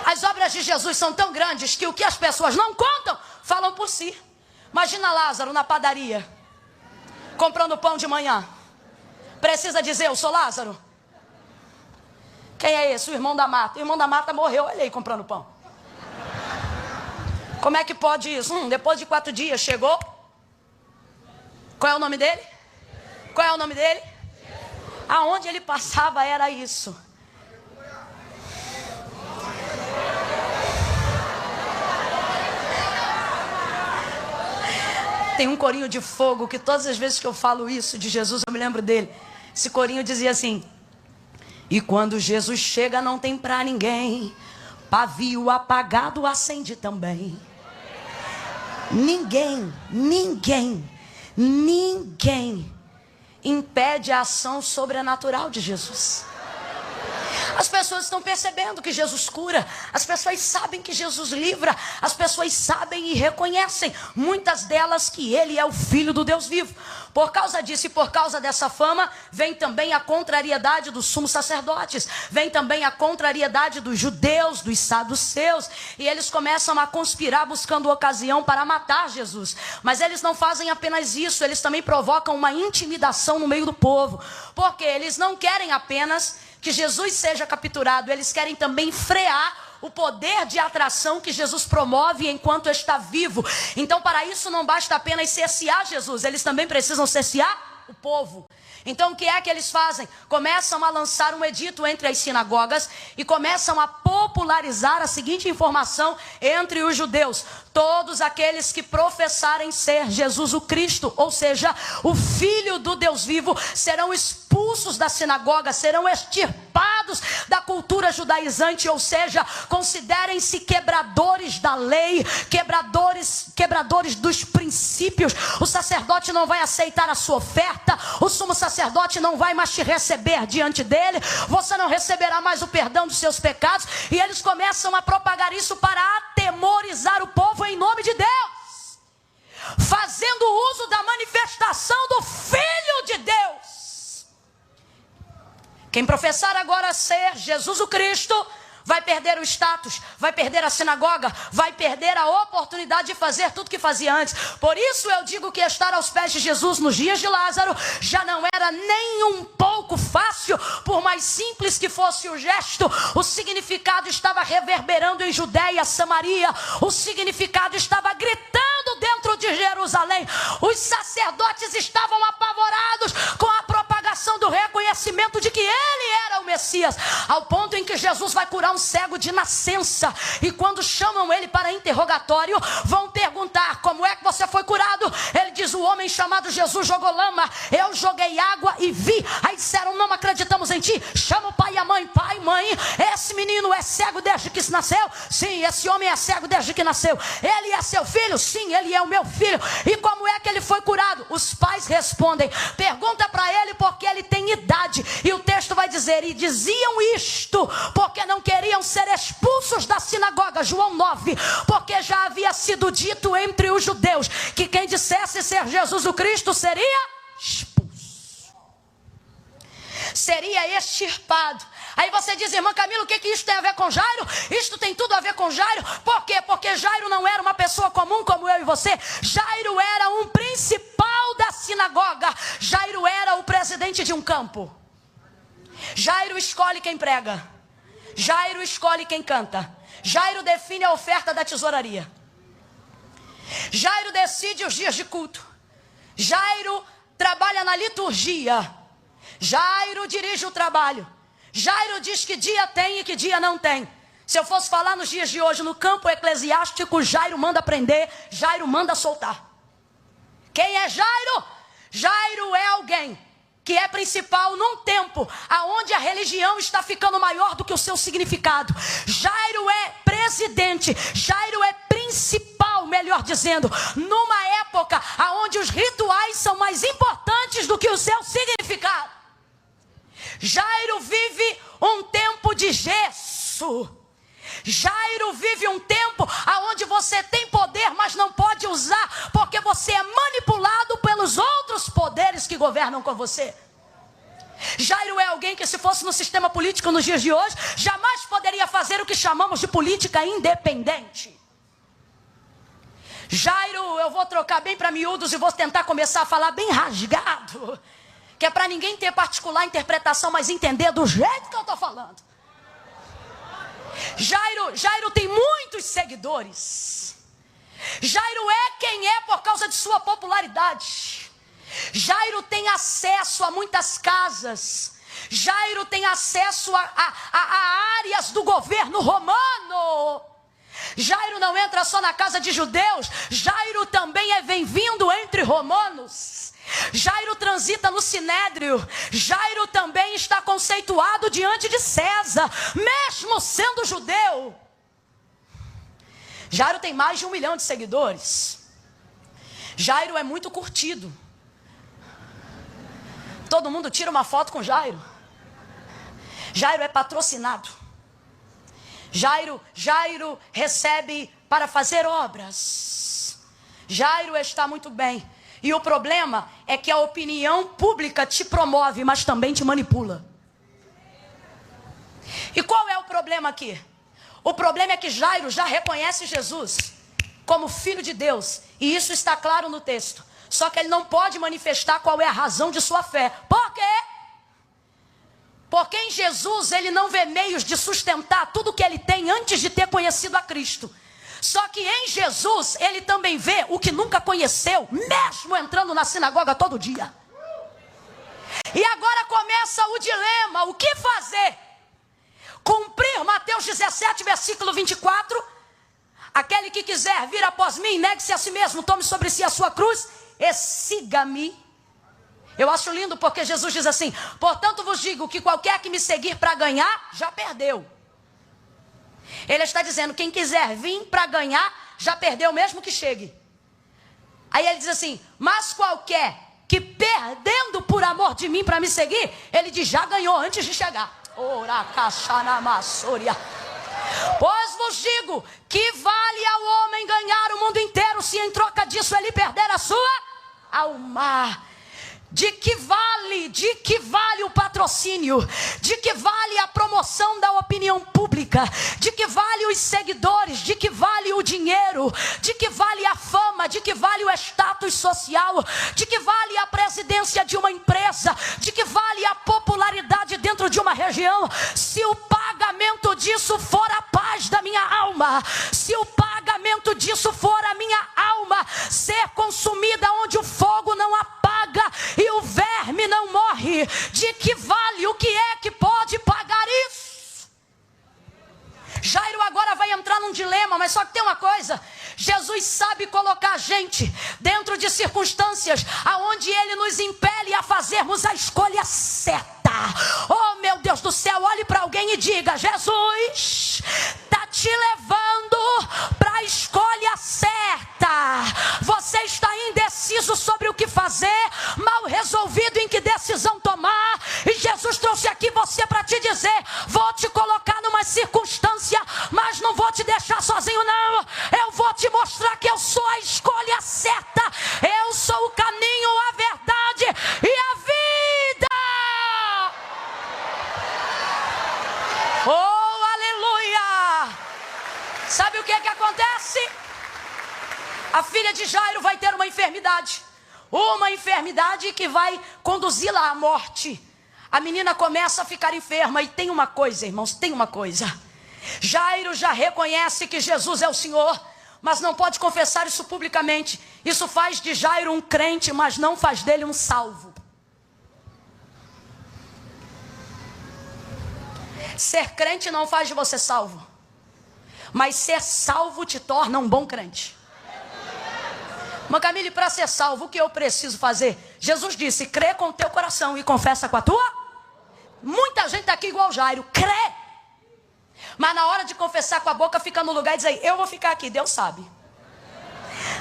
A: As obras de Jesus são tão grandes que o que as pessoas não contam, falam por si. Imagina Lázaro na padaria, comprando pão de manhã. Precisa dizer, eu sou Lázaro? Quem é esse? O irmão da Marta. O irmão da Marta morreu, olha aí, comprando pão. Como é que pode isso? Depois de 4 dias, chegou. Qual é o nome dele? Qual é o nome dele? Aonde ele passava era isso. Tem um corinho de fogo que todas as vezes que eu falo isso de Jesus, eu me lembro dele. Esse corinho dizia assim: e quando Jesus chega não tem pra ninguém, pavio apagado acende também. Ninguém impede a ação sobrenatural de Jesus. As pessoas estão percebendo que Jesus cura. As pessoas sabem que Jesus livra. As pessoas sabem e reconhecem, muitas delas, que Ele é o Filho do Deus vivo. Por causa disso e por causa dessa fama, vem também a contrariedade dos sumos sacerdotes. Vem também a contrariedade dos judeus, dos saduceus. E eles começam a conspirar buscando ocasião para matar Jesus. Mas eles não fazem apenas isso. Eles também provocam uma intimidação no meio do povo. Porque eles não querem apenas que Jesus seja capturado, eles querem também frear o poder de atração que Jesus promove enquanto está vivo. Então, para isso não basta apenas cercear Jesus, eles também precisam cercear o povo. Então, o que é que eles fazem? Começam a lançar um edito entre as sinagogas e começam a popularizar a seguinte informação entre os judeus: todos aqueles que professarem ser Jesus o Cristo, ou seja, o Filho do Deus vivo, serão expulsos da sinagoga, serão extirpados da cultura judaizante, ou seja, considerem-se quebradores da lei, quebradores dos princípios. O sacerdote não vai aceitar a sua oferta, o sumo sacerdote não vai mais te receber diante dele, você não receberá mais o perdão dos seus pecados. E eles começam a propagar isso para atemorizar o povo em nome de Deus, fazendo uso da manifestação do Filho de Deus. Quem professar agora ser Jesus o Cristo vai perder o status, vai perder a sinagoga, vai perder a oportunidade de fazer tudo que fazia antes. Por isso eu digo que estar aos pés de Jesus nos dias de Lázaro já não era nem um pouco fácil. Por mais simples que fosse o gesto, o significado estava reverberando em Judeia, Samaria. O significado estava gritando dentro de Jerusalém. Os sacerdotes estavam apavorados com a propagação do reconhecimento de que ele era o Messias, ao ponto em que Jesus vai curar um cego de nascença. E quando chamam ele para interrogatório, vão perguntar: como é que você foi curado? Ele diz: o homem chamado Jesus jogou lama, eu joguei água e vi. Aí disseram: não acreditamos em ti. Chama o pai e a mãe. Pai, mãe, esse menino é cego desde que se nasceu? Sim. Esse homem é cego desde que nasceu. Ele é seu filho? Sim, ele é o meu filho. E como é que ele foi curado? Os pais respondem: pergunta para ele porque ele tem idade. E o texto vai dizer: e diziam isto porque não queriam ser expulsos da sinagoga. João 9, porque já havia sido dito entre os judeus que quem dissesse ser Jesus o Cristo seria expulso, seria extirpado. Aí você diz: irmã Camila, o que isso tem a ver com Jairo? Isto tem tudo a ver com Jairo. Por quê? Porque Jairo não era uma pessoa comum como eu e você. Jairo era um principal da sinagoga. Jairo era o presidente de um campo. Jairo escolhe quem prega. Jairo escolhe quem canta. Jairo define a oferta da tesouraria. Jairo decide os dias de culto. Jairo trabalha na liturgia, Jairo dirige o trabalho. Jairo diz que dia tem e que dia não tem. Se eu fosse falar nos dias de hoje, no campo eclesiástico, Jairo manda prender, Jairo manda soltar. Quem é Jairo? Jairo é alguém que é principal num tempo aonde a religião está ficando maior do que o seu significado. Jairo é presidente, Jairo é principal, melhor dizendo, numa época aonde os rituais são mais importantes do que o seu significado. Jairo vive um tempo de gesso. Jairo vive um tempo aonde você tem poder, mas não pode usar, porque você é manipulado pelos outros poderes que governam com você. Jairo é alguém que, se fosse no sistema político nos dias de hoje, jamais poderia fazer o que chamamos de política independente. Jairo, eu vou trocar bem para miúdos e vou tentar começar a falar bem rasgado, que é para ninguém ter interpretação, mas entender do jeito que eu estou falando. Jairo tem muitos seguidores. Jairo é quem é por causa de sua popularidade. Jairo tem acesso a muitas casas. Jairo tem acesso a áreas do governo romano. Jairo não entra só na casa de judeus. Jairo também é bem-vindo entre romanos. Jairo transita no Sinédrio. Jairo também está conceituado diante de César, mesmo sendo judeu. Jairo tem mais de 1 milhão de seguidores. Jairo é muito curtido. Todo mundo tira uma foto com Jairo. Jairo é patrocinado. Jairo recebe para fazer obras. Jairo está muito bem. E o problema é que a opinião pública te promove, mas também te manipula. E qual é o problema aqui? O problema é que Jairo já reconhece Jesus como filho de Deus. E isso está claro no texto. Só que ele não pode manifestar qual é a razão de sua fé. Por quê? Porque em Jesus ele não vê meios de sustentar tudo que ele tem antes de ter conhecido a Cristo. Só que em Jesus ele também vê o que nunca conheceu, mesmo entrando na sinagoga todo dia. E agora começa o dilema: o que fazer? Cumprir Mateus 17, versículo 24. Aquele que quiser vir após mim, negue-se a si mesmo, tome sobre si a sua cruz e siga-me. Eu acho lindo porque Jesus diz assim: portanto vos digo que qualquer que me seguir para ganhar, já perdeu. Ele está dizendo, quem quiser vir para ganhar, já perdeu mesmo que chegue. Aí ele diz assim, mas qualquer que perdendo por amor de mim para me seguir, ele diz, já ganhou antes de chegar. Pois vos digo que vale ao homem ganhar o mundo inteiro, se em troca disso ele perder a sua alma. De que vale o patrocínio? De que vale a promoção da opinião pública? De que vale os seguidores? De que vale o dinheiro? De que vale a fama? De que vale o status social? De que vale a presidência de uma empresa? De que vale a popularidade dentro de uma região? Se o pagamento disso for a paz da minha alma, se o pagamento disso for a minha alma ser consumida onde o fogo não apaga e o verme não morre, de que vale? O que é que pode pagar isso? Jairo agora vai entrar num dilema, mas só que tem uma coisa: Jesus sabe colocar a gente dentro de circunstâncias aonde ele nos impele a fazermos a escolha certa. Oh meu Deus do céu, olhe para alguém e diga, Jesus está te levando para a escolha certa. Você está indeciso sobre o que fazer, mal resolvido em que decisão tomar, e Jesus trouxe aqui você para te dizer, vou te colocar numa circunstância, mas não vou te deixar sozinho não. Eu vou te mostrar que eu sou a escolha certa. Eu sou o caminho, a verdade e a vida. Oh, aleluia! Sabe o que acontece? A filha de Jairo vai ter uma enfermidade que vai conduzi-la à morte. A menina começa a ficar enferma. E tem uma coisa, irmãos, tem uma coisa. Jairo já reconhece que Jesus é o Senhor, mas não pode confessar isso publicamente. Isso faz de Jairo um crente, mas não faz dele um salvo. Ser crente não faz de você salvo, mas ser salvo te torna um bom crente. Mas Camille, para ser salvo, o que eu preciso fazer? Jesus disse, crê com o teu coração e confessa com a tua. Muita gente está aqui igual Jairo, crê. Mas na hora de confessar com a boca, fica no lugar e diz, eu vou ficar aqui, Deus sabe.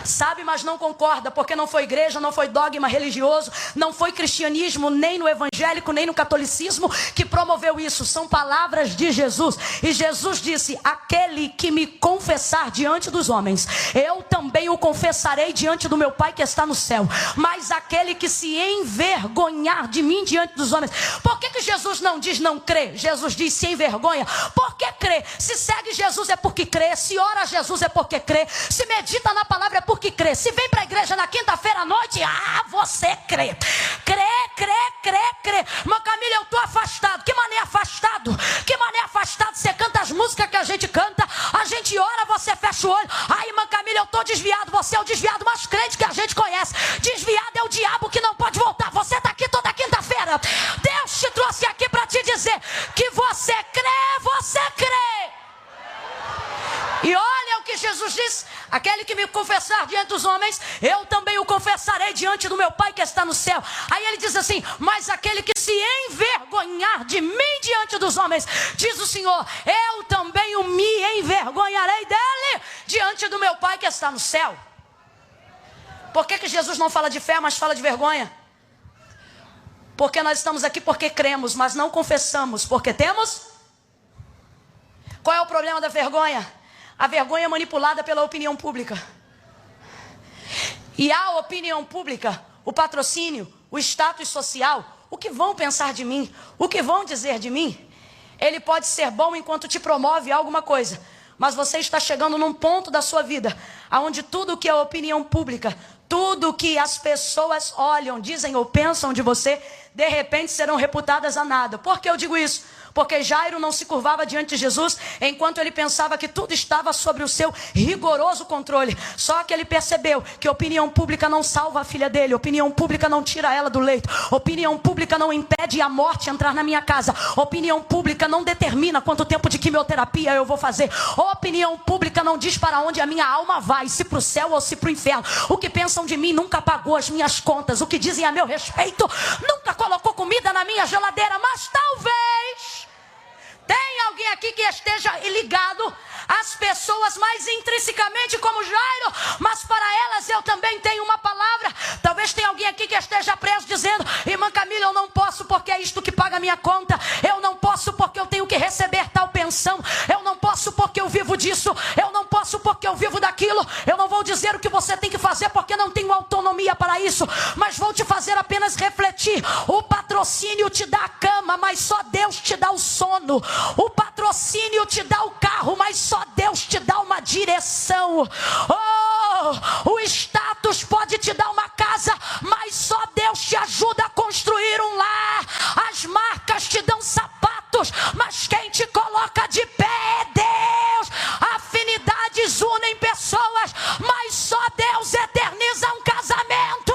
A: Sabe, mas não concorda, porque não foi igreja, não foi dogma religioso, não foi cristianismo, nem no evangélico, nem no catolicismo que promoveu isso. São palavras de Jesus. E Jesus disse, aquele que me confessar diante dos homens, eu também o confessarei diante do meu Pai que está no céu. Mas aquele que se envergonhar de mim diante dos homens. Por que Jesus não diz não crê? Jesus diz se envergonha. Por que crê? Se segue Jesus é porque crê, se ora a Jesus é porque crê, se medita na palavra é porque crê. Se vem para a igreja na quinta-feira à noite, você crê. Crê. Mas Camila, eu estou afastado. Que mané afastado? Que mané afastado? Você canta as músicas que a gente canta, a gente ora, você fecha o olho. Ai, irmã Camila, eu estou desviado. Você é o desviado mais crente que a gente conhece. Desviado é o diabo que não pode voltar. Você está aqui toda quinta-feira. Deus te trouxe aqui para te dizer que você crê. E olha o que Jesus disse, aquele que me confessar diante dos homens, eu também o confessarei diante do meu Pai que está no céu. Aí ele diz assim, mas aquele que se envergonhar de mim diante dos homens, diz o Senhor, eu também me envergonharei dele diante do meu Pai que está no céu. Por que Jesus não fala de fé, mas fala de vergonha? Porque nós estamos aqui porque cremos, mas não confessamos, porque temos. Qual é o problema da vergonha? A vergonha é manipulada pela opinião pública. E a opinião pública, o patrocínio, o status social, o que vão pensar de mim, o que vão dizer de mim, ele pode ser bom enquanto te promove alguma coisa. Mas você está chegando num ponto da sua vida, onde tudo que é opinião pública, tudo que as pessoas olham, dizem ou pensam de você, de repente serão reputadas a nada. Por que eu digo isso? Porque Jairo não se curvava diante de Jesus, enquanto ele pensava que tudo estava sobre o seu rigoroso controle. Só que ele percebeu que opinião pública não salva a filha dele, opinião pública não tira ela do leito, opinião pública não impede a morte entrar na minha casa, opinião pública não determina quanto tempo de quimioterapia eu vou fazer, opinião pública não diz para onde a minha alma vai, se para o céu ou se para o inferno. O que pensam de mim nunca pagou as minhas contas, o que dizem a meu respeito nunca colocou comida na minha geladeira, mas talvez tem alguém aqui que esteja ligado às pessoas mais intrinsecamente como Jairo, mas para elas eu também tenho uma palavra. Talvez tenha alguém aqui que esteja preso dizendo, irmã Camila, eu não posso porque é isto que paga a minha conta, eu não posso porque eu tenho que receber tal pensão, eu não posso porque eu vivo disso, eu não posso porque eu vivo daquilo. Eu não vou dizer o que você tem que fazer porque não tenho autonomia para isso, mas vou te fazer apenas refletir. O patrocínio te dá a cama, mas só Deus te dá o sono. O patrocínio te dá o carro, mas só Deus te dá uma direção. O status pode te dar uma casa, mas só Deus te ajuda a construir um lar. As marcas te dão sapatos, mas quem te coloca de pé é Deus. Afinidades unem pessoas, mas só Deus eterniza um casamento.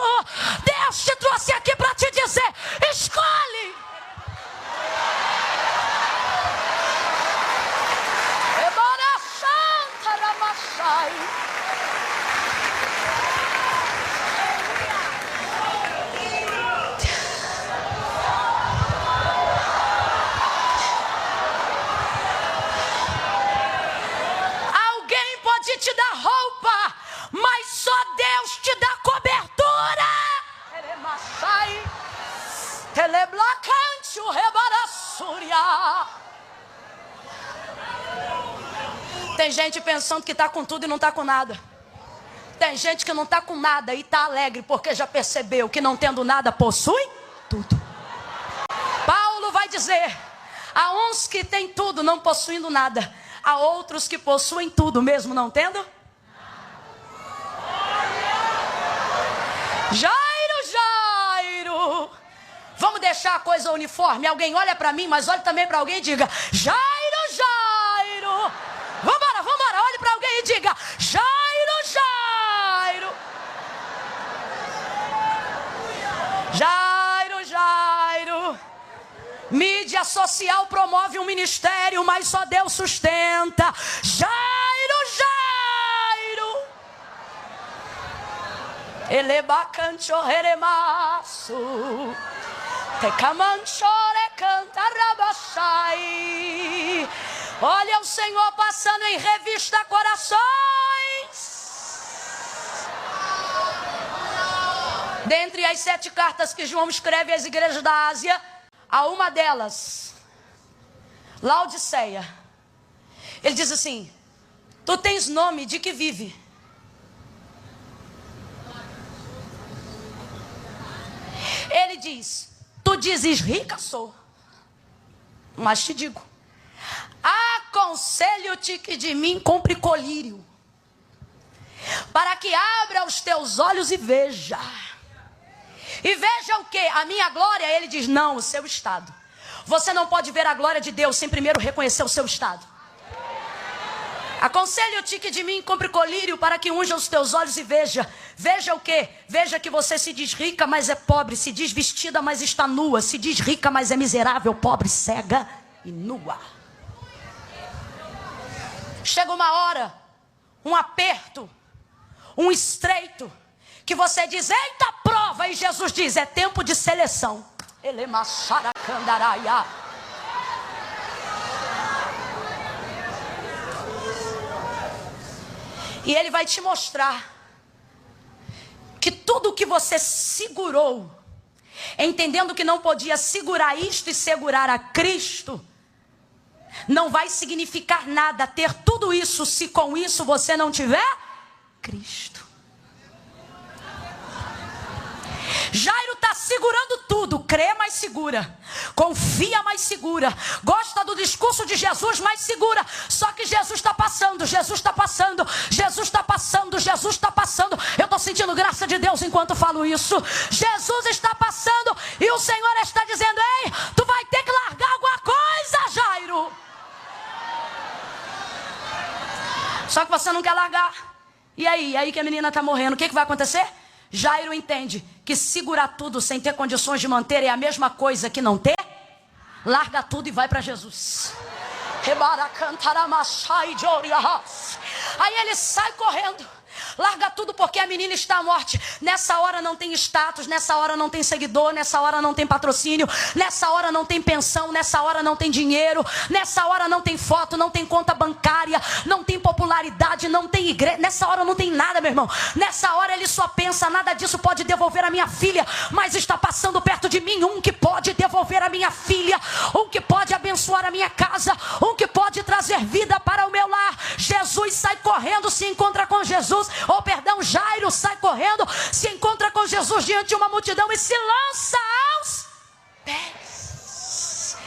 A: Deus te trouxe aqui para te dizer, escolhe. Alguém pode te dar roupa, mas só Deus te dá cobertura. Tem gente pensando que está com tudo e não está com nada. Tem gente que não está com nada e está alegre porque já percebeu que não tendo nada possui tudo. Paulo vai dizer, há uns que têm tudo não possuindo nada, há outros que possuem tudo mesmo não tendo. Jairo, vamos deixar a coisa uniforme. Alguém olha para mim, mas olhe também para alguém e diga, Jairo. Vambora, olhe para alguém e diga, Jairo. Mídia social promove um ministério, mas só Deus sustenta. Jairo, Jairo. Elebacancho heremaço. Tecamanchore cantarabachai. Olha o Senhor passando em revista corações. Dentre as 7 cartas que João escreve às igrejas da Ásia, há uma delas, Laodiceia. Ele diz assim: tu tens nome de que vive. Ele diz: tu dizes rica sou, mas te digo, aconselho-te que de mim compre colírio, para que abra os teus olhos e veja. E veja o que? A minha glória? Ele diz: não, o seu estado. Você não pode ver a glória de Deus sem primeiro reconhecer o seu estado. Aconselho-te que de mim compre colírio, para que unja os teus olhos e veja. Veja o que? Veja que você se diz rica, mas é pobre. Se diz vestida, mas está nua. Se diz rica, mas é miserável, pobre, cega e nua. Chega uma hora, um aperto, um estreito, que você diz: eita prova, e Jesus diz: é tempo de seleção. Ele macharacandaraiá. E ele vai te mostrar que tudo que você segurou, entendendo que não podia segurar isto e segurar a Cristo, não vai significar nada ter tudo isso se com isso você não tiver Cristo. Jairo está segurando tudo, crê, mas segura, confia, mas segura, gosta do discurso de Jesus, mas segura. Só que Jesus está passando, Jesus está passando, Jesus está passando, Jesus está passando. Eu estou sentindo graça de Deus enquanto falo isso. Jesus está passando e o Senhor está dizendo: ei, tu vai ter que largar alguma coisa, Jairo. Só que você não quer largar. E aí que a menina está morrendo, o que vai acontecer? Jairo entende que segurar tudo sem ter condições de manter é a mesma coisa que não ter. Larga tudo e vai para Jesus. Aí ele sai correndo, larga tudo porque a menina está à morte. Nessa hora não tem status, nessa hora não tem seguidor, nessa hora não tem patrocínio, nessa hora não tem pensão, nessa hora não tem dinheiro, nessa hora não tem foto, não tem conta bancária, não tem popularidade, não tem igreja, nessa hora não tem nada, meu irmão. Nessa hora ele só pensa: nada disso pode devolver a minha filha, mas está passando perto de mim um que pode devolver a minha filha, um que pode abençoar a minha casa, um que pode trazer vida para o meu lar. Jesus sai correndo, se encontra com Jesus, Jairo sai correndo, se encontra com Jesus diante de uma multidão e se lança aos pés.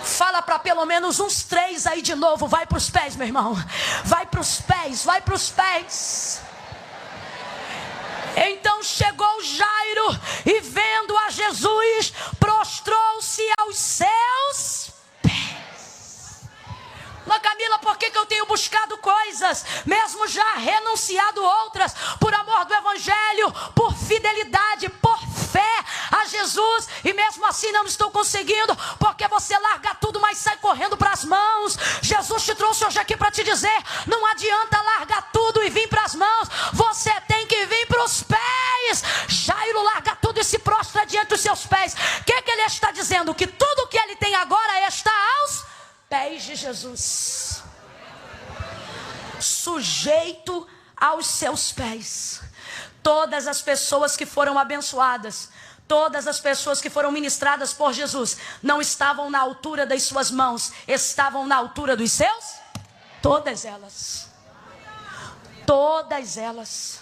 A: Fala para pelo menos uns 3 aí de novo: vai para os pés, meu irmão, vai para os pés, vai para os pés. Então chegou Jairo e, vendo a Jesus, prostrou-se aos seus pés. Mas Camila, por que eu tenho buscado coisas, mesmo já renunciado outras, por amor do Evangelho, por fidelidade, por fé a Jesus, e mesmo assim não estou conseguindo? Porque você larga tudo, mas sai correndo para as mãos. Jesus te trouxe hoje aqui para te dizer: não adianta largar tudo e vir para as mãos, você tem que vir para os pés. Jairo larga tudo e se prostra diante dos seus pés. O que ele está dizendo? Que tudo que ele tem agora está aos pés de Jesus, sujeito aos seus pés. Todas as pessoas que foram abençoadas, todas as pessoas que foram ministradas por Jesus, não estavam na altura das suas mãos, estavam na altura dos seus. Todas elas. Todas elas.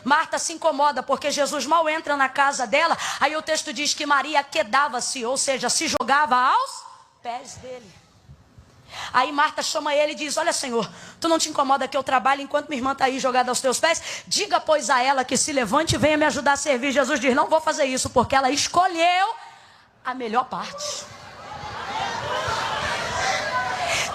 A: Marta se incomoda porque Jesus mal entra na casa dela. Aí o texto diz que Maria quedava-se, ou seja, se jogava aos pés dele. Aí Marta chama ele e diz: olha, Senhor, tu não te incomoda que eu trabalhe enquanto minha irmã está aí jogada aos teus pés? Diga, pois, a ela que se levante e venha me ajudar a servir. Jesus diz: não vou fazer isso, porque ela escolheu a melhor parte.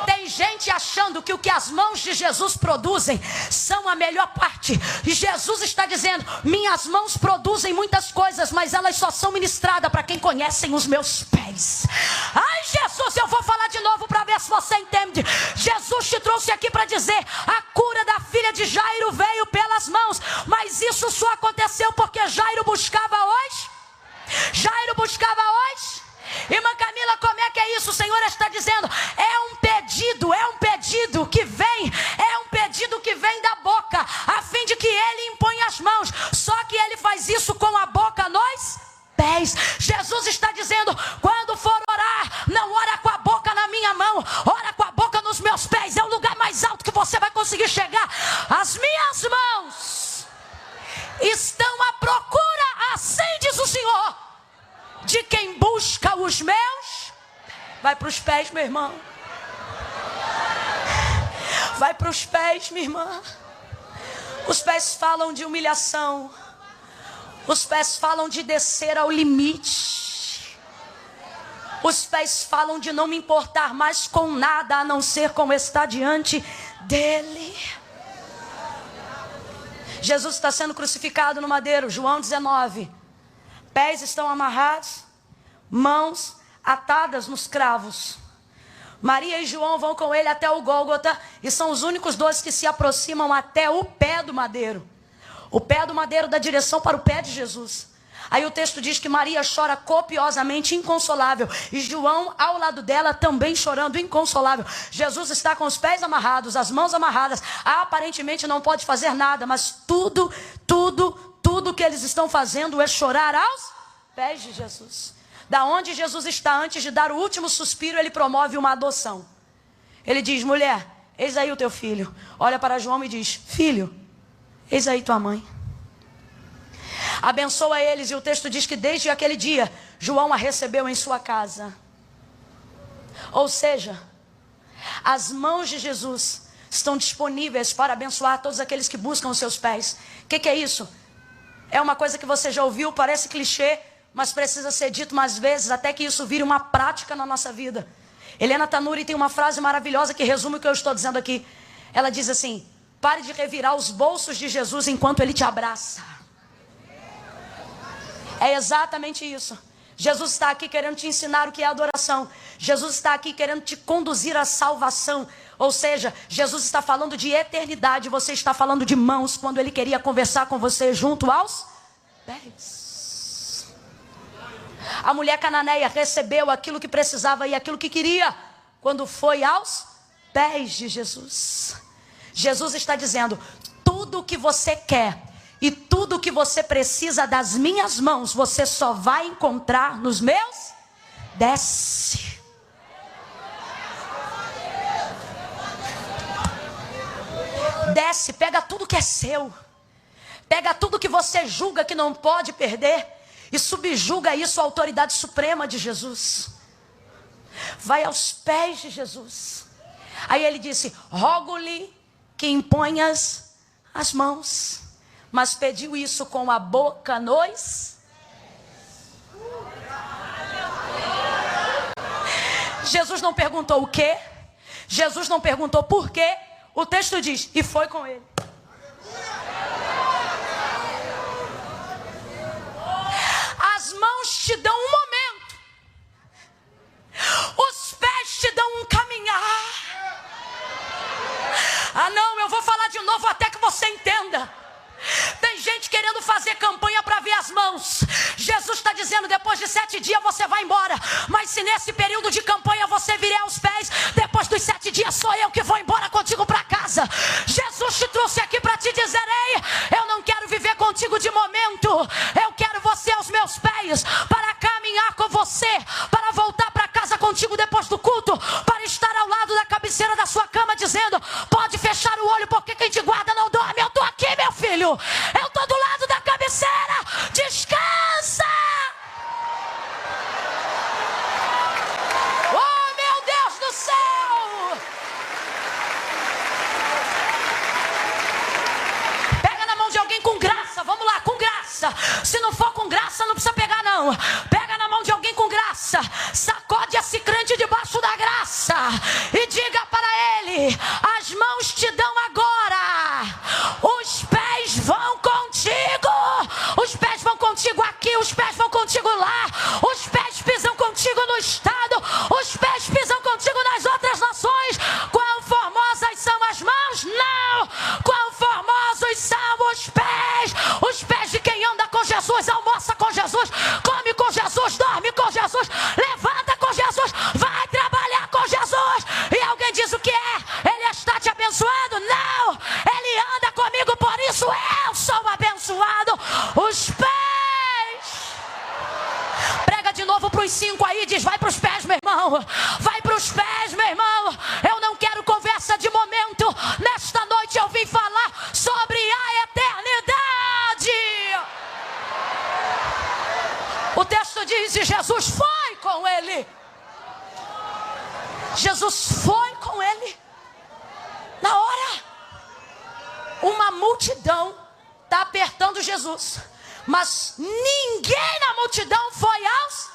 A: Tem gente achando que o que as mãos de Jesus produzem são a melhor parte. E Jesus está dizendo: minhas mãos produzem muitas coisas, mas elas só são ministradas para quem conhecem os meus pés. Ai, Jesus, eu vou falar de novo para ver se você entende. Jesus te trouxe aqui para dizer: a cura da filha de Jairo veio pelas mãos, mas isso só aconteceu porque Jairo buscava hoje. Jairo buscava hoje. Irmã Camila, como é que é isso? O Senhor está dizendo: é um pedido que vem, da boca, a fim de que Ele imponha as mãos. Só que Ele faz isso com a boca nos pés. Jesus está dizendo: quando for orar, não ora com a boca na minha mão, ora com a boca nos meus pés. É o lugar mais alto que você vai conseguir chegar. As minhas mãos estão à procura, assim diz o Senhor, de quem busca os meus. Vai para os pés, meu irmão. Vai para os pés, minha irmã. Os pés falam de humilhação. Os pés falam de descer ao limite. Os pés falam de não me importar mais com nada, a não ser como está diante dele. Jesus está sendo crucificado no madeiro, João 19. Pés estão amarrados, mãos atadas nos cravos. Maria e João vão com ele até o Gólgota e são os únicos dois que se aproximam até o pé do madeiro. O pé do madeiro dá direção para o pé de Jesus. Aí o texto diz que Maria chora copiosamente, inconsolável. E João ao lado dela também chorando, inconsolável. Jesus está com os pés amarrados, as mãos amarradas. Aparentemente não pode fazer nada, mas tudo que eles estão fazendo é chorar aos pés de Jesus. Da onde Jesus está, antes de dar o último suspiro, ele promove uma adoção. Ele diz: mulher, eis aí o teu filho. Olha para João e diz: filho, eis aí tua mãe. Abençoa eles, e o texto diz que desde aquele dia, João a recebeu em sua casa. Ou seja, as mãos de Jesus estão disponíveis para abençoar todos aqueles que buscam os seus pés. O que é isso? É uma coisa que você já ouviu, parece clichê, mas precisa ser dito mais vezes, até que isso vire uma prática na nossa vida. Helena Tanuri tem uma frase maravilhosa que resume o que eu estou dizendo aqui. Ela diz assim: pare de revirar os bolsos de Jesus enquanto Ele te abraça. É exatamente isso. Jesus está aqui querendo te ensinar o que é adoração. Jesus está aqui querendo te conduzir à salvação. Ou seja, Jesus está falando de eternidade. Você está falando de mãos quando Ele queria conversar com você junto aos pés. A mulher cananeia recebeu aquilo que precisava e aquilo que queria quando foi aos pés de Jesus. Jesus está dizendo: tudo o que você quer e tudo o que você precisa das minhas mãos, você só vai encontrar nos meus. Desce. Desce, pega tudo que é seu. Pega tudo que você julga que não pode perder e subjuga isso à autoridade suprema de Jesus. Vai aos pés de Jesus. Aí ele disse: rogo-lhe que imponhas as mãos. Mas pediu isso com a boca nos. Jesus não perguntou o quê. Jesus não perguntou por quê. O texto diz: e foi com ele. As mãos te dão um momento. Os pés te dão um caminhar. Ah não, eu vou falar de novo até que você entenda. Tem gente querendo fazer campanha para ver as mãos. Jesus está dizendo: depois de 7 dias você vai embora. Mas se nesse período de campanha você vier aos pés, depois dos 7 dias sou eu que vou embora contigo para casa. Jesus te trouxe aqui para te dizer: ei, eu não quero viver contigo de momento. Eu quero você aos meus pés, para caminhar com você, para voltar para casa contigo depois do culto, para estar ao lado da cabeceira da sua cama dizendo: pode fechar o olho porque quem te guarda não dorme. Eu estou aqui, meu filho. Eu estou do lado da cabeceira. Descansa. Oh, meu Deus do céu. Pega na mão de alguém com graça. Vamos lá, com graça. Se não for com graça, não precisa pegar não. Pega na mão de alguém com graça. Sacode esse crente debaixo da graça e diga para 5 aí, diz: vai para os pés, meu irmão. Vai para os pés, meu irmão. Eu não quero conversa de momento. Nesta noite eu vim falar sobre a eternidade. O texto diz: e Jesus foi com ele. Jesus foi com ele. Na hora, uma multidão está apertando Jesus, mas ninguém na multidão foi aos.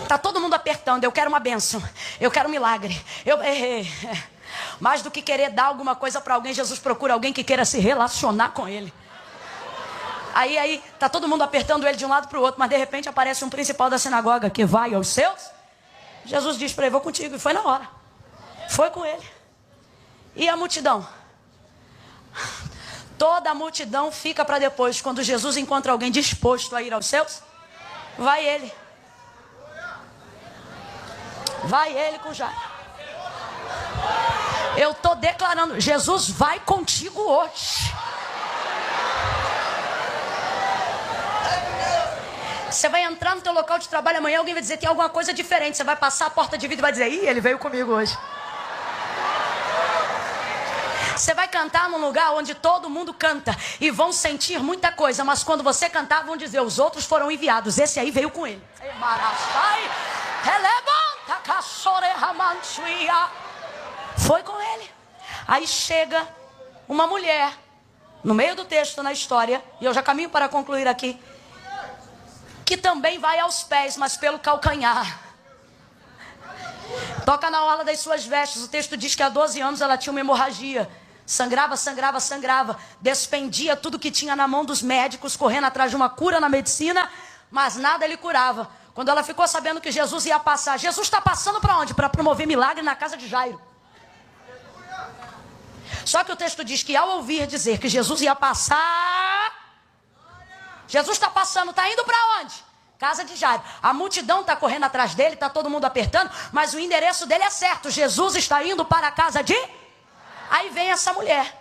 A: Está todo mundo apertando. Eu quero uma bênção, eu quero um milagre. Mais do que querer dar alguma coisa para alguém, Jesus procura alguém que queira se relacionar com ele. Aí tá todo mundo apertando ele de um lado para o outro, mas de repente aparece um principal da sinagoga que vai aos seus. Jesus diz para ele: vou contigo. E foi na hora. Foi com ele. E a multidão? Toda a multidão fica para depois. Quando Jesus encontra alguém disposto a ir aos seus, vai ele. Vai ele com Jairo. Eu estou declarando: Jesus vai contigo hoje. Você vai entrar no teu local de trabalho amanhã, alguém vai dizer: tem alguma coisa diferente. Você vai passar a porta de vidro e vai dizer: ih, ele veio comigo hoje. Você vai cantar num lugar onde todo mundo canta e vão sentir muita coisa, mas quando você cantar vão dizer: os outros foram enviados, esse aí veio com ele. Foi com ele. Aí chega uma mulher no meio do texto, na história, e eu já caminho para concluir aqui, que também vai aos pés, mas pelo calcanhar. Toca na orla das suas vestes. O texto diz que há 12 anos ela tinha uma hemorragia. Sangrava, sangrava, sangrava. Despendia tudo que tinha na mão dos médicos, correndo atrás de uma cura na medicina, mas nada lhe curava. Quando ela ficou sabendo que Jesus ia passar, Jesus está passando para onde? Para promover milagre na casa de Jairo. Só que o texto diz que ao ouvir dizer que Jesus ia passar, Jesus está passando, está indo para onde? Casa de Jairo. A multidão está correndo atrás dele, está todo mundo apertando, mas o endereço dele é certo. Jesus está indo para a casa de... Aí vem essa mulher,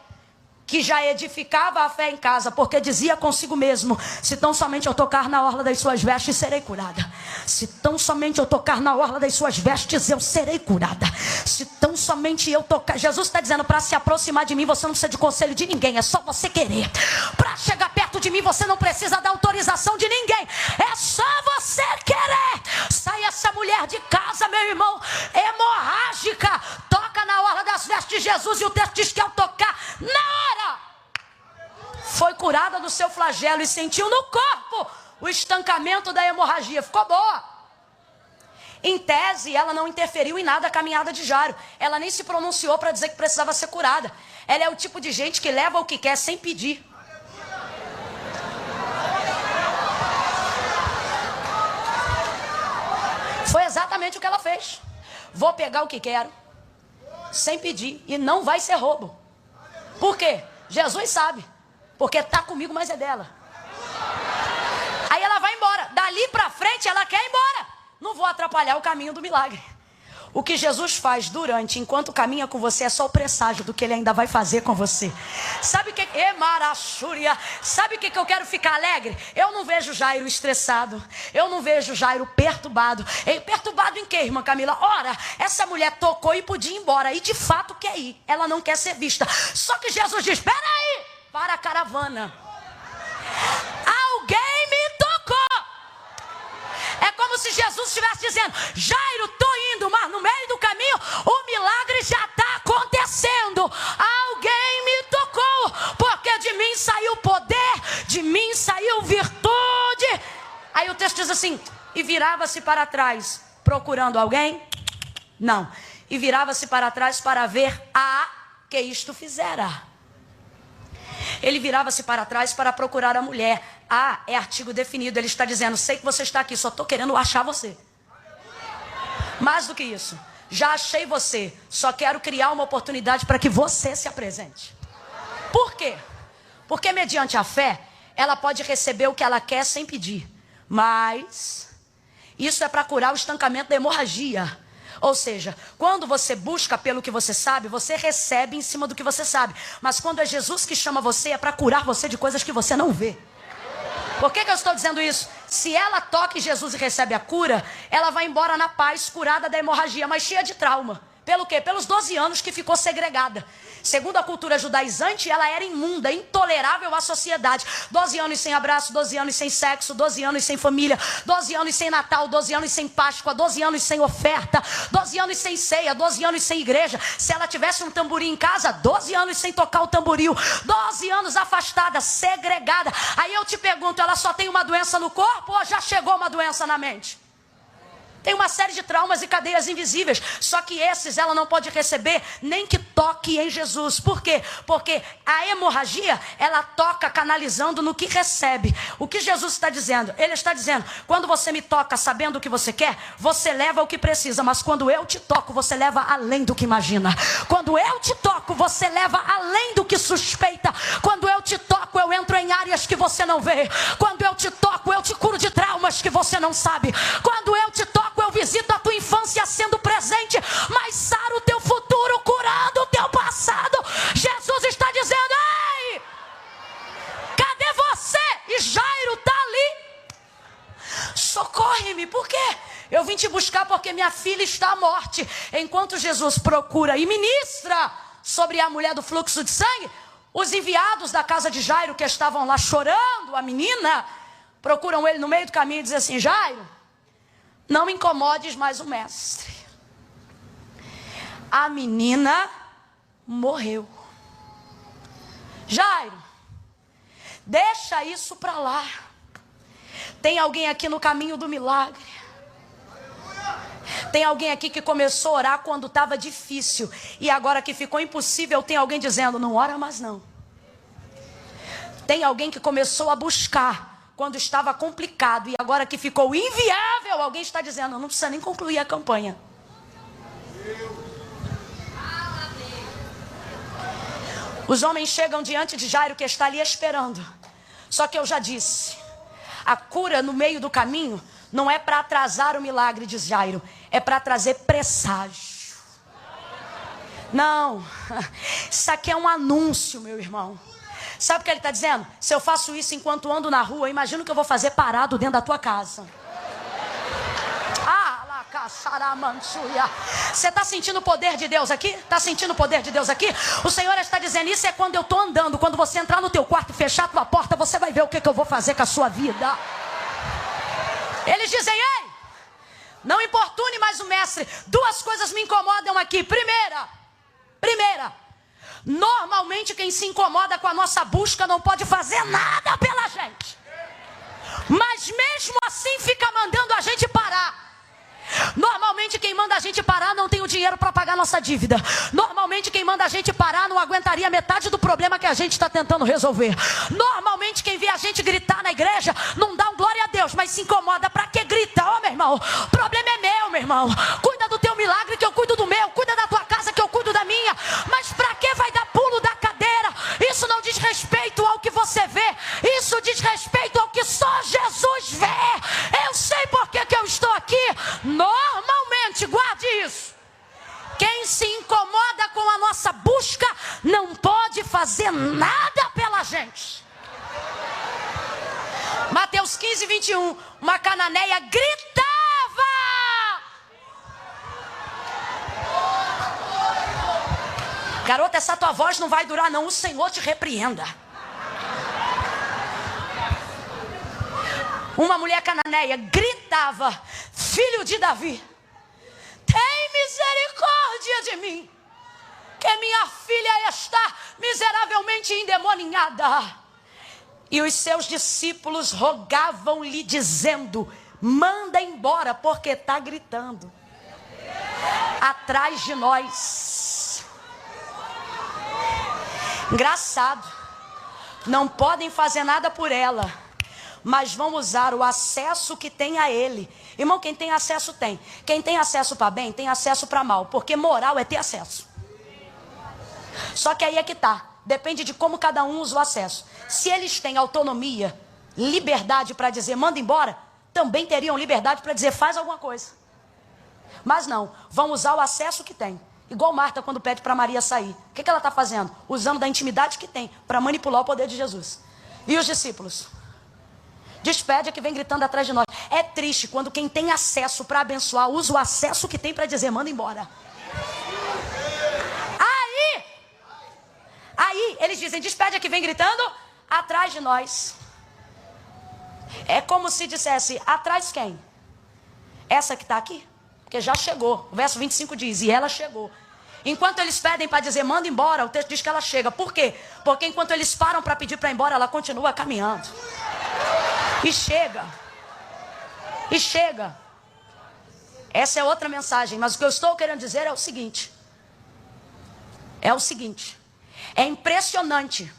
A: que já edificava a fé em casa, porque dizia consigo mesmo: se tão somente eu tocar na orla das suas vestes, serei curada. Se tão somente eu tocar na orla das suas vestes, eu serei curada. Se tão somente eu tocar... Jesus está dizendo: para se aproximar de mim, você não precisa de conselho de ninguém, é só você querer. Para chegar perto de mim, você não precisa da autorização de ninguém, é só você querer. Sai essa mulher de casa, meu irmão, hemorrágica, toca na orla das vestes de Jesus, e o texto diz que ao tocar, na hora, foi curada do seu flagelo e sentiu no corpo o estancamento da hemorragia. Ficou boa. Em tese, ela não interferiu em nada a caminhada de Jairo. Ela nem se pronunciou para dizer que precisava ser curada. Ela é o tipo de gente que leva o que quer sem pedir. Foi exatamente o que ela fez. Vou pegar o que quero, sem pedir, e não vai ser roubo. Por quê? Jesus sabe. Porque está comigo, mas é dela. Aí ela vai embora. Dali para frente ela quer ir embora. Não vou atrapalhar o caminho do milagre. O que Jesus faz durante, enquanto caminha com você, é só o presságio do que ele ainda vai fazer com você. Sabe o que? Sabe o que eu quero ficar alegre? Eu não vejo Jairo estressado. Eu não vejo Jairo perturbado. Perturbado em quê, irmã Camila? Ora, essa mulher tocou e podia ir embora. E de fato quer ir. Ela não quer ser vista. Só que Jesus diz: espera aí, para a caravana. Alguém me tocou. É como se Jesus estivesse dizendo: Jairo, estou indo, mas no meio do caminho o milagre já está acontecendo. Alguém me tocou, porque de mim saiu poder, de mim saiu virtude. Aí o texto diz assim: e virava-se para trás, procurando alguém? Não. E virava-se para trás para ver a que isto fizera. Ele virava-se para trás para procurar a mulher. A é artigo definido. Ele está dizendo: sei que você está aqui, só estou querendo achar você. Mais do que isso, já achei você, só quero criar uma oportunidade para que você se apresente. Por quê? Porque mediante a fé, ela pode receber o que ela quer sem pedir. Mas isso é para curar o estancamento da hemorragia. Ou seja, quando você busca pelo que você sabe, você recebe em cima do que você sabe. Mas quando é Jesus que chama você, é para curar você de coisas que você não vê. Por que eu estou dizendo isso? Se ela toca em Jesus e recebe a cura, ela vai embora na paz, curada da hemorragia, mas cheia de trauma. Pelo quê? Pelos 12 anos que ficou segregada. Segundo a cultura judaizante, ela era imunda, intolerável à sociedade. 12 anos sem abraço, 12 anos sem sexo, 12 anos sem família, 12 anos sem Natal, 12 anos sem Páscoa, 12 anos sem oferta, 12 anos sem ceia, 12 anos sem igreja. Se ela tivesse um tamborim em casa, 12 anos sem tocar o tamboril, 12 anos afastada, segregada. Aí eu te pergunto, ela só tem uma doença no corpo ou já chegou uma doença na mente? Tem uma série de traumas e cadeias invisíveis. Só que esses ela não pode receber nem que toque em Jesus. Por quê? Porque a hemorragia, ela toca canalizando no que recebe. O que Jesus está dizendo? Ele está dizendo, quando você me toca sabendo o que você quer, você leva o que precisa. Mas quando eu te toco, você leva além do que imagina. Quando eu te toco, você leva além do que suspeita. Quando eu te toco, eu entro em áreas que você não vê. Quando eu te toco, eu te curo de traumas que você não sabe. Quando eu te toco, eu visito a tua infância sendo presente, mas saro o teu futuro, curando o teu passado. Jesus está dizendo, ei, cadê você? E Jairo está ali. Socorre-me, por quê? Eu vim te buscar porque minha filha está à morte. Enquanto Jesus procura e ministra sobre a mulher do fluxo de sangue, os enviados da casa de Jairo, que estavam lá chorando, a menina, procuram ele no meio do caminho e dizem assim, Jairo, não incomodes mais o mestre. A menina morreu. Jairo, deixa isso para lá. Tem alguém aqui no caminho do milagre. Tem alguém aqui que começou a orar quando estava difícil. E agora que ficou impossível, tem alguém dizendo, não ora mais não. Tem alguém que começou a buscar quando estava complicado, e agora que ficou inviável, alguém está dizendo, não precisa nem concluir a campanha. Os homens chegam diante de Jairo, que está ali esperando. Só que eu já disse, a cura no meio do caminho não é para atrasar o milagre de Jairo, é para trazer presságio. Não, isso aqui é um anúncio, meu irmão. Sabe o que ele está dizendo? Se eu faço isso enquanto ando na rua, imagina o que eu vou fazer parado dentro da tua casa. Você está sentindo o poder de Deus aqui? Está sentindo o poder de Deus aqui? O Senhor está dizendo, isso é quando eu estou andando. Quando você entrar no teu quarto e fechar a tua porta, você vai ver o que eu vou fazer com a sua vida. Eles dizem, ei, não importune mais o mestre. Duas coisas me incomodam aqui. Primeira, normalmente quem se incomoda com a nossa busca não pode fazer nada pela gente. Mas mesmo assim fica mandando a gente parar. Normalmente quem manda a gente parar não tem o dinheiro para pagar nossa dívida. Normalmente quem manda a gente parar não aguentaria metade do problema que a gente está tentando resolver. Normalmente quem vê a gente gritar na igreja não dá um glória a Deus, mas se incomoda. Para que grita? Ó, meu irmão, o problema é meu, meu irmão. Cuida do teu milagre que eu cuido do meu. Cuida da tua casa que eu cuido da minha. Mas para que vai dar pulo da cadeira? Isso não diz respeito ao que você vê. Isso diz respeito ao que só Jesus vê. Eu sei por que eu estou aqui. Normalmente, guarde isso. Quem se incomoda com a nossa busca não pode fazer nada pela gente. Mateus 15, 21. Uma cananeia gritava. Garota, essa tua voz não vai durar não. O Senhor te repreenda. Uma mulher cananeia gritava, filho de Davi, tem misericórdia de mim, que minha filha está miseravelmente endemoniada. E os seus discípulos rogavam-lhe dizendo, manda embora, porque está gritando atrás de nós. Engraçado, não podem fazer nada por ela, mas vão usar o acesso que tem a ele. Irmão, quem tem acesso tem. Quem tem acesso para bem, tem acesso para mal. Porque moral é ter acesso. Só que aí é que tá. Depende de como cada um usa o acesso. Se eles têm autonomia, liberdade para dizer manda embora, também teriam liberdade para dizer faz alguma coisa. Mas não, vão usar o acesso que tem. Igual Marta quando pede para Maria sair. O que ela está fazendo? Usando da intimidade que tem para manipular o poder de Jesus. E os discípulos? Despede a que vem gritando atrás de nós. É triste quando quem tem acesso para abençoar usa o acesso que tem para dizer, manda embora. Aí eles dizem, despede a que vem gritando atrás de nós. É como se dissesse, atrás quem? Essa que está aqui? Porque já chegou. O verso 25 diz, e ela chegou. Enquanto eles pedem para dizer, manda embora, o texto diz que ela chega. Por quê? Porque enquanto eles param para pedir para ir embora, ela continua caminhando. E chega. E chega. Essa é outra mensagem. Mas o que eu estou querendo dizer é o seguinte. É impressionante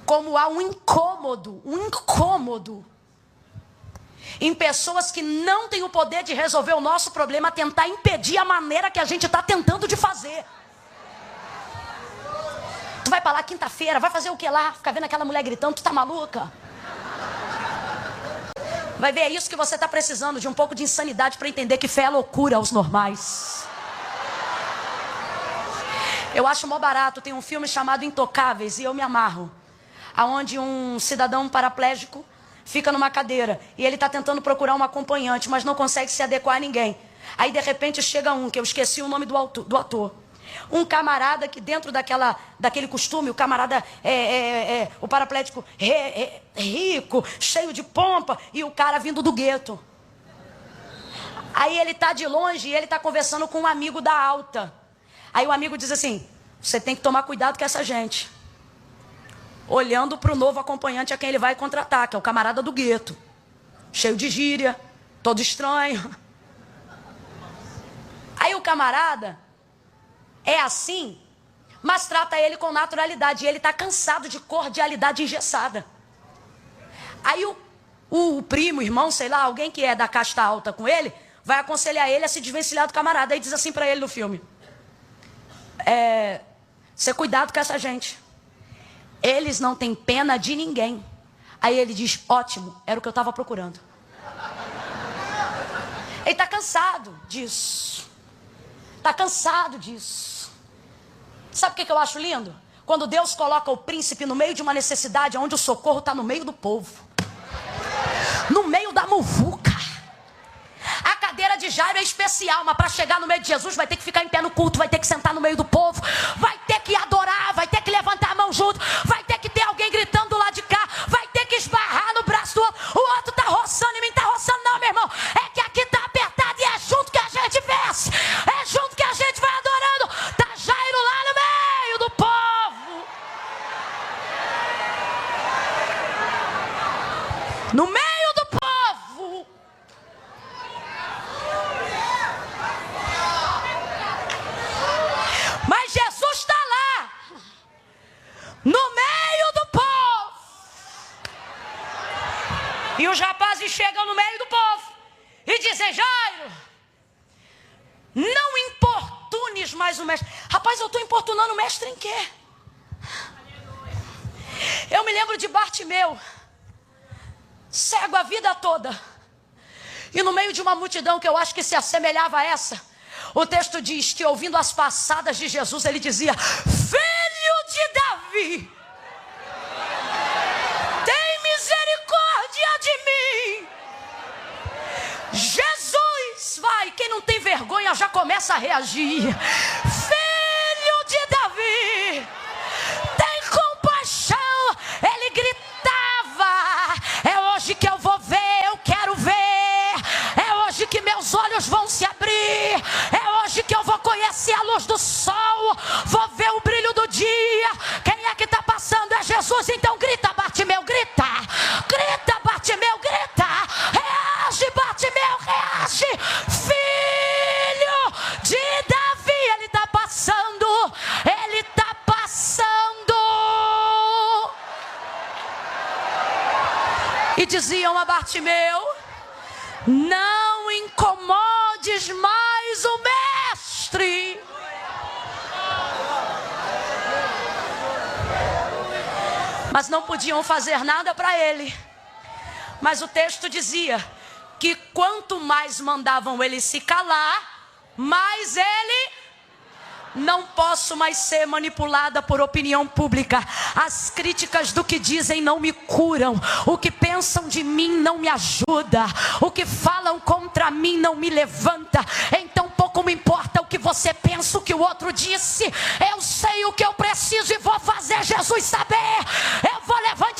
A: como há um incômodo em pessoas que não têm o poder de resolver o nosso problema, tentar impedir a maneira que a gente está tentando de fazer. Tu vai para lá quinta-feira, vai fazer o que lá? Ficar vendo aquela mulher gritando, tu tá maluca? Vai ver, é isso que você está precisando, de um pouco de insanidade para entender que fé é loucura aos normais. Eu acho mó barato, tem um filme chamado Intocáveis e eu me amarro. Aonde um cidadão paraplégico fica numa cadeira e ele está tentando procurar uma acompanhante, mas não consegue se adequar a ninguém. Aí de repente chega um, que eu esqueci o nome do ator. Um camarada que dentro daquele costume, o camarada o paraplégico rico, cheio de pompa, e o cara vindo do gueto. Aí ele está de longe e ele está conversando com um amigo da alta. Aí o amigo diz assim, você tem que tomar cuidado com essa gente. Olhando para o novo acompanhante a quem ele vai contratar, que é o camarada do gueto. Cheio de gíria, todo estranho. Aí o camarada é assim, mas trata ele com naturalidade. E ele está cansado de cordialidade engessada. Aí o primo, irmão, sei lá, alguém que é da casta alta com ele, vai aconselhar ele a se desvencilhar do camarada. Aí diz assim para ele no filme. Você cuidado com essa gente. Eles não têm pena de ninguém. Aí ele diz, ótimo, era o que eu estava procurando. Ele está cansado disso. Está cansado disso. Sabe o que eu acho lindo? Quando Deus coloca o príncipe no meio de uma necessidade, onde o socorro está no meio do povo. No meio da muvuca. A cadeira de Jairo é especial, mas para chegar no meio de Jesus vai ter que ficar em pé no culto, vai ter que sentar no meio do povo, vai ter que adorar, vai ter que levantar a mão junto, vai ter que ter alguém gritando do lado de cá, vai ter que esbarrar no braço do outro. O outro tá roçando em mim, tá roçando não, meu irmão. É que aqui tá apertado e é junto que a gente vence, é junto que a gente vai adorando. Tá Jairo lá no meio do povo, no meio do povo. Mas Jesus está lá, no meio do povo. E os rapazes chegam no meio do povo e dizem, Jairo, não importunes mais o mestre. Rapaz, eu estou importunando o mestre em quê? Eu me lembro de Bartimeu, cego a vida toda. E no meio de uma multidão que eu acho que se assemelhava a essa, o texto diz que ouvindo as passadas de Jesus, ele dizia, filho de Davi, tem misericórdia de mim. Jesus, vai, quem não tem vergonha já começa a reagir. Filho de Davi, tem compaixão. Ele gritava, é hoje que eu vou ver, eu quero ver. É hoje que meus olhos vão se abrir. É hoje que eu vou conhecer a luz do sol. Vou ver o brilho do dia. Quem é que está passando? É Jesus. Então grita, Bartimeu, grita. Grita, Bartimeu, grita. Reage, Bartimeu, reage. Filho de Davi. Ele está passando. Ele está passando. E diziam a Bartimeu, não incomodes mais o mestre. Mas não podiam fazer nada para ele. Mas o texto dizia que quanto mais mandavam ele se calar, mais ele Não posso mais ser manipulada por opinião pública. As críticas do que dizem não me curam. O que pensam de mim não me ajuda. O que falam contra mim não me levanta. Então pouco me importa o que você pensa, o que o outro disse. Eu sei o que eu preciso e vou fazer Jesus saber. Eu vou levantar